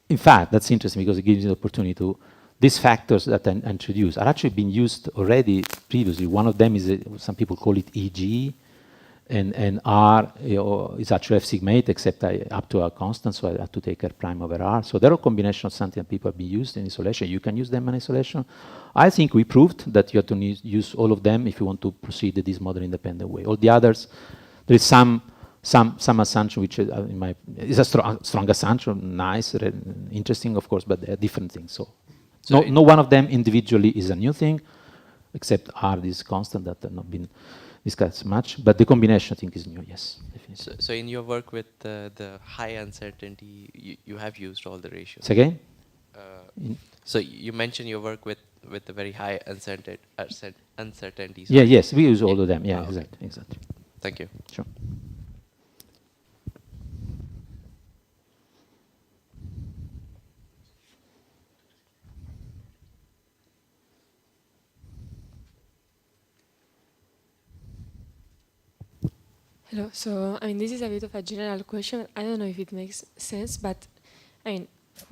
in fact, that's interesting because it gives you the opportunity to. These factors that I introduced are actually being used already previously. One of them is, some people call it EG, and R is actually F sigma 8, except up to a constant, so I have to take R prime over R. So there are combinations of something that people have been used in isolation. You can use them in isolation. I think we proved that you have to use all of them if you want to proceed in this model independent way. All the others, there is some assumption which is a strong assumption, nice, interesting, of course, but they're different things. So no one of them individually is a new thing, except R is constant that have not been discussed much. But the combination, I think, is new, yes. So in your work with the high uncertainty, you have used all the ratios? Say again? So you mentioned your work with the very high uncertainty. Yeah, yes, we use all of them. Yeah, exactly. Thank you. Sure. Hello. So, I mean, this is a bit of a general question. I don't know if it makes sense, but I mean,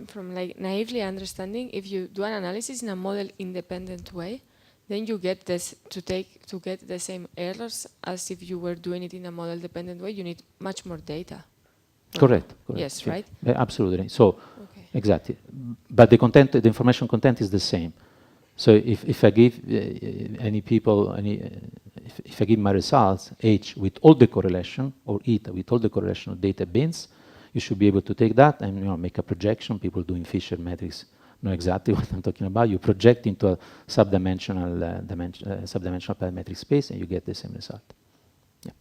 from like naively understanding, if you do an analysis in a model independent way, then you get this to get the same errors as if you were doing it in a model dependent way. You need much more data. Correct. Yes, yeah. right? Absolutely. So, exactly. But the content, the information content is the same. So if I give any people if I give my results, H with all the correlation, or eta with all the correlation of data bins, you should be able to take that and make a projection. People doing Fisher metrics know exactly what I'm talking about. You project into a subdimensional subdimensional parametric space, and you get the same result. Yeah.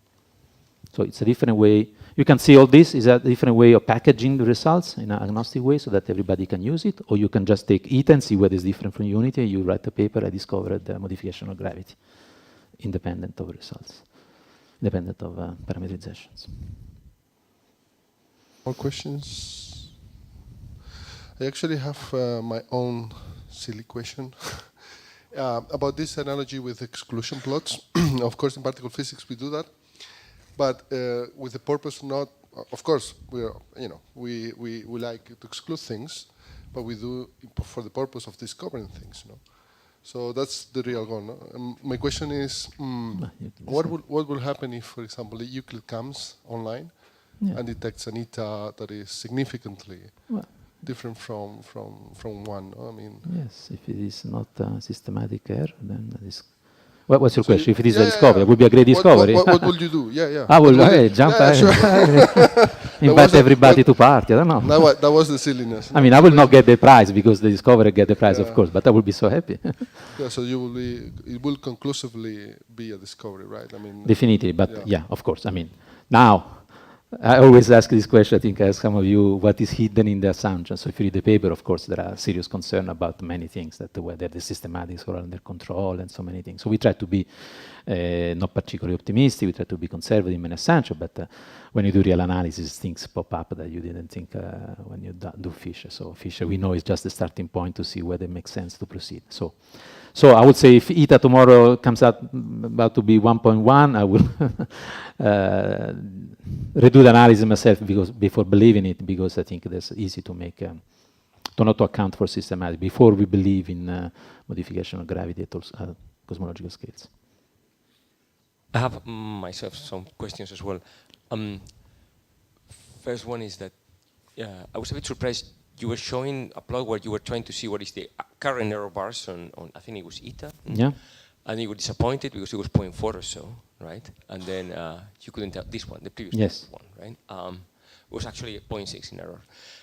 So it's a different way. You can see all this is a different way of packaging the results in an agnostic way, so that everybody can use it. Or you can just take eta and see what is different from unity. And you write a paper. I discovered the modification of gravity, independent of results, independent of parametrizations. More questions? I actually have my own silly question about this analogy with exclusion plots. Of course, in particle physics we do that, but with the purpose not, of course, we like to exclude things, but we do for the purpose of discovering things. So that's the real goal. No? My question is, what will happen if, for example, Euclid comes online? Yeah. And detects an eta that is significantly different from one. I mean, yes, if it is not a systematic error, then that is. What's your question? If it is a discovery, it would be a great discovery. What would you do? I will jump. Invite everybody to party. I don't know. That was the silliness. I mean, I will not get the prize because the discoverer get the prize, of course, but I will be so happy. Yeah, so it will conclusively be a discovery, right? I mean, definitely, but yeah, of course. I mean, now. I always ask this question, I think I ask some of you, what is hidden in the assumption? So if you read the paper, of course, there are serious concerns about many things, that whether the systematics are under control and so many things. So we try to be not particularly optimistic, we try to be conservative in many assumptions, but when you do real analysis, things pop up that you didn't think when you do Fisher. So Fisher, we know, is just the starting point to see whether it makes sense to proceed. So I would say if eta tomorrow comes out about to be 1.1, I will redo the analysis myself before believing it, because I think that's easy to make, to not account for systematic before we believe in modification of gravity at cosmological scales. I have myself some questions as well. First one is that I was a bit surprised. You were showing a plot where you were trying to see what is the current error bars on I think it was eta. Yeah. And you were disappointed because it was 0.4 or so, right? And then you couldn't tell this one, the previous one, right? It was actually 0.6 in error.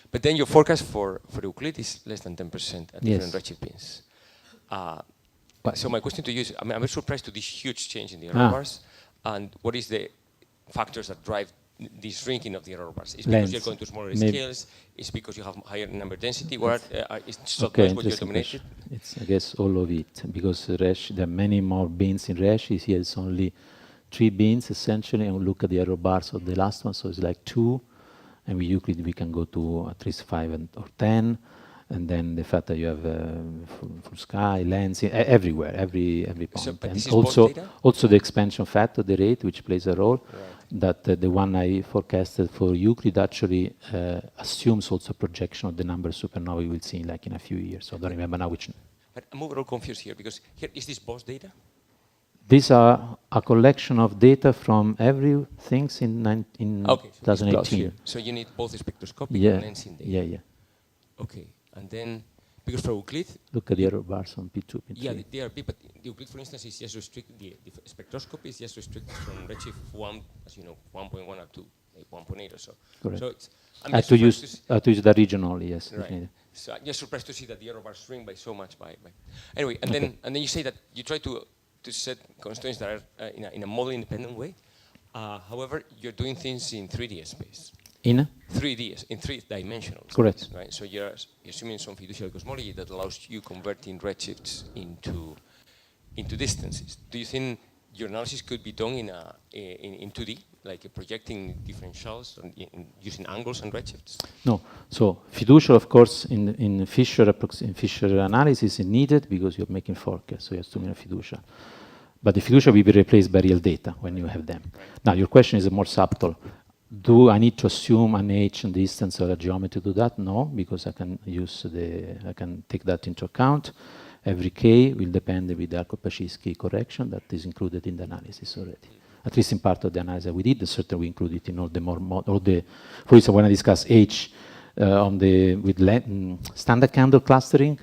But then your forecast for Euclid is less than 10% at different redshift bins. So my question to you is, I'm surprised to this huge change in the error bars. And what is the factors that drive this shrinking of the error bars? Is because you're going to smaller scales? Is because you have higher number density? Or is what you're dominated? It's, I guess, all of it. Because Resh, there are many more bins in Resh. Here it's only 3 bins, essentially. And we look at the error bars of the last one. So it's like 2. And with Euclid, we can go to at least 5 or 10. And then the fact that you have full sky, lens, everywhere, every point. So, and also the expansion factor, the rate, which plays a role. Right. That the one I forecasted for Euclid actually assumes also projection of the number of supernovae we will see like in a few years. So I don't remember now which. But I'm overall confused here because here is this BOSS data? These are a collection of data from things in 2018. So you need both the spectroscopic and lensing data. Yeah. Okay, and then because for Euclid, look at the error bars on P2, P3. Yeah, the DRP, but the Euclid, for instance, is just restricted. The spectroscopy is just restricted from redshift 1, as you know, 1.1 up to 1.8 or so. Correct. So it's, I have to use the region only, yes. Right. Definitely. So I'm just surprised to see that the error bars shrink by so much. Anyway, and then you say that you try to set constraints that are in a model-independent way. However, you're doing things in 3D space. In 3D, in 3-dimensional Correct. space, right? So you're assuming some fiduciary cosmology that allows you converting redshifts into distances. Do you think your analysis could be done in 2D, like projecting differentials using angles and redshifts? No. So fiduciary, of course, in Fisher analysis is needed because you're making forecasts, so you have to mean a fiduciary. But the fiduciary will be replaced by real data when you have them. Right. Now, your question is more subtle. Do I need to assume an h and distance or a geometry to do that? No, because I can I can take that into account. Every k will depend with the Alko-Paczynski correction that is included in the analysis already. At least in part of the analysis we did, certainly we include it in all the for instance, when I discuss h with standard candle clustering,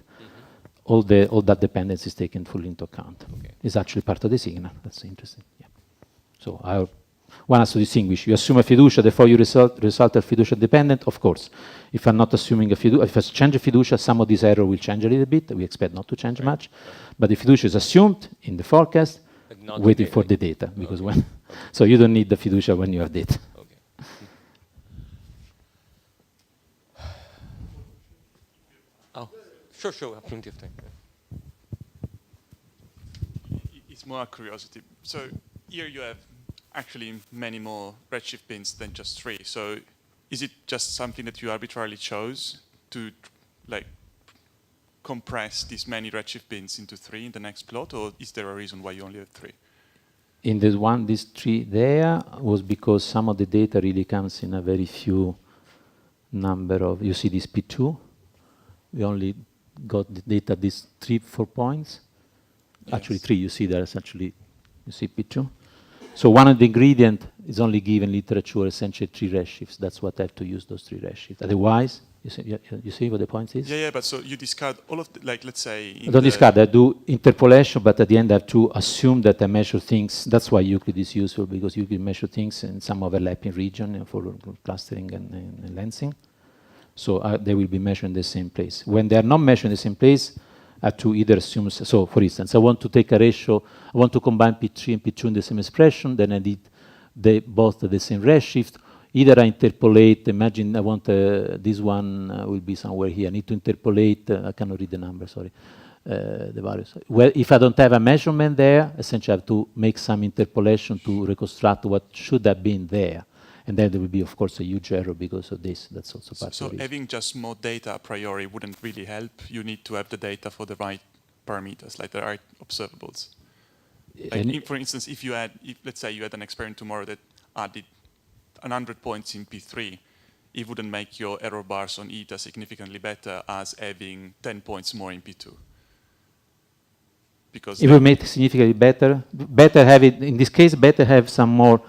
all that dependence is taken fully into account. Okay. It's actually part of the signal. That's interesting. Yeah. So one has to distinguish. You assume a fiducia, therefore your result are fiducia dependent, of course. If I'm not assuming a fiducia, if I change a fiducia, some of this error will change a little bit. We expect not to change much. But the fiducia is assumed in the forecast, waiting for the data. Because when, so you don't need the fiducia when you have data. Okay. Oh, sure, we have plenty of time. It's more a curiosity. So here you have actually many more redshift bins than just 3. So is it just something that you arbitrarily chose to like compress these many redshift bins into 3 in the next plot, or is there a reason why you only have 3? In this tree there was because some of the data really comes in a very few number of, you see this P2, we only got the data these 3-4 points. Yes. Actually 3, you see there's actually, you see P2. So one of the ingredient is only given literature, essentially 3 redshifts. That's what I have to use, those 3 redshifts. Otherwise, you see what the point is? Yeah, but so you discard all of the, like, let's say... I don't discard, I do interpolation, but at the end I have to assume that I measure things. That's why Euclid is useful, because you can measure things in some overlapping region for clustering and lensing. So they will be measured in the same place. When they are not measured in the same place, I have to either assume, so for instance, I want to take a ratio, I want to combine P3 and P2 in the same expression, then I need both the same redshift. Either I interpolate, imagine I want this one will be somewhere here. I need to interpolate, I cannot read the number, sorry, the values. Well, if I don't have a measurement there, essentially I have to make some interpolation to reconstruct what should have been there. And then there will be, of course, a huge error because of this. That's also part of it. So having just more data a priori wouldn't really help. You need to have the data for the right parameters, like the right observables. Like for instance, if let's say you had an experiment tomorrow that added 100 points in P3, it wouldn't make your error bars on eta significantly better as having 10 points more in P2. Because it will make it significantly better. Better have it, in this case, better have some more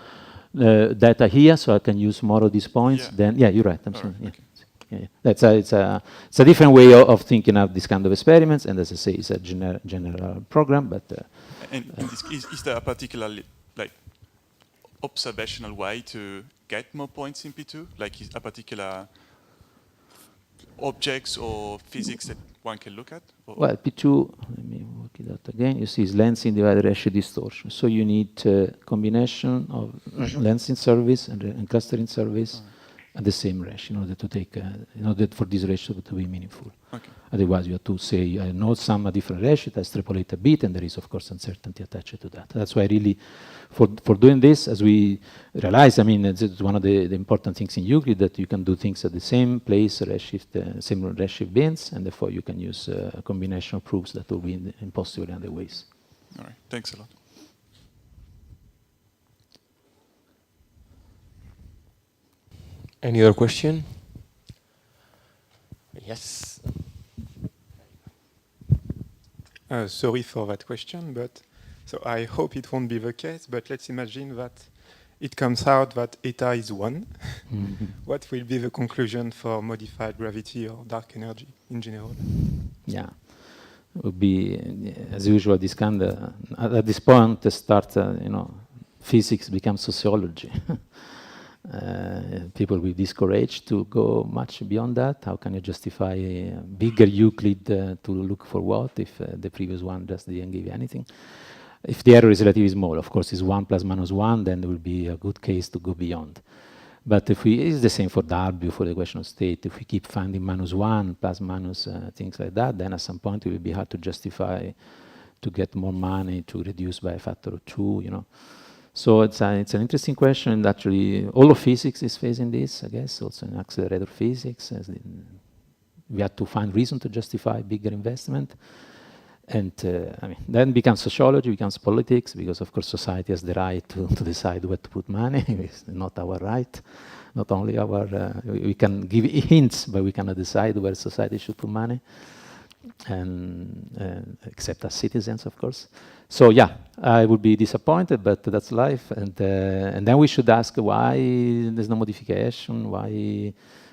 data here, so I can use more of these points. Yeah. Then, yeah, you're right. I'm sorry. Right, yeah. Okay. It's a different way of thinking of this kind of experiments, and as I say, it's a general program. But is there a particular like observational way to get more points in P2? Like is a particular objects or physics that one can look at? Or? Well, P2, let me work it out again. You see, is lensing divided redshift distortion. So you need a combination of lensing service and clustering service at the same redshift in order to take, in order for this ratio to be meaningful. Okay. Otherwise, you have to say, I know some different redshift, I extrapolate a bit, and there is, of course, uncertainty attached to that. That's why really, for doing this, as we realize, I mean, it's one of the important things in Euclid, that you can do things at the same place, redshift, same redshift bins, and therefore you can use a combination of proofs that will be impossible in other ways. All right, thanks a lot. Any other question? Yes. Sorry for that question, but so I hope it won't be the case, but let's imagine that it comes out that eta is 1. What will be the conclusion for modified gravity or dark energy in general? Yeah, it would be, as usual, this kind of, at this point, physics becomes sociology. People will be discouraged to go much beyond that. How can you justify a bigger Euclid to look for what if the previous one just didn't give you anything? If the error is relatively small, of course, it's 1 plus minus 1, then there will be a good case to go beyond. But if it's the same for W, for the question of state. If we keep finding minus 1, plus minus things like that, then at some point it will be hard to justify to get more money, to reduce by a factor of 2, So it's an interesting question, and actually all of physics is facing this, I guess, also in accelerator physics. We have to find reason to justify bigger investment. And then becomes sociology, becomes politics, because of course society has the right to decide where to put money. It's not our right, not only our, we can give hints, but we cannot decide where society should put money. And except as citizens, of course. So yeah, I would be disappointed, but that's life. And then we should ask why there's no modification, why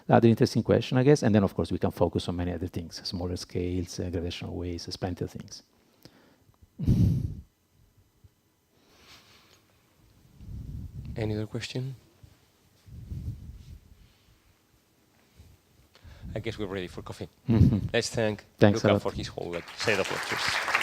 other interesting question, I guess. And then, of course, we can focus on many other things, smaller scales, gravitational waves, there's plenty of things. Any other question? I guess we're ready for coffee. Let's thank Thanks Luca for his whole set of lectures.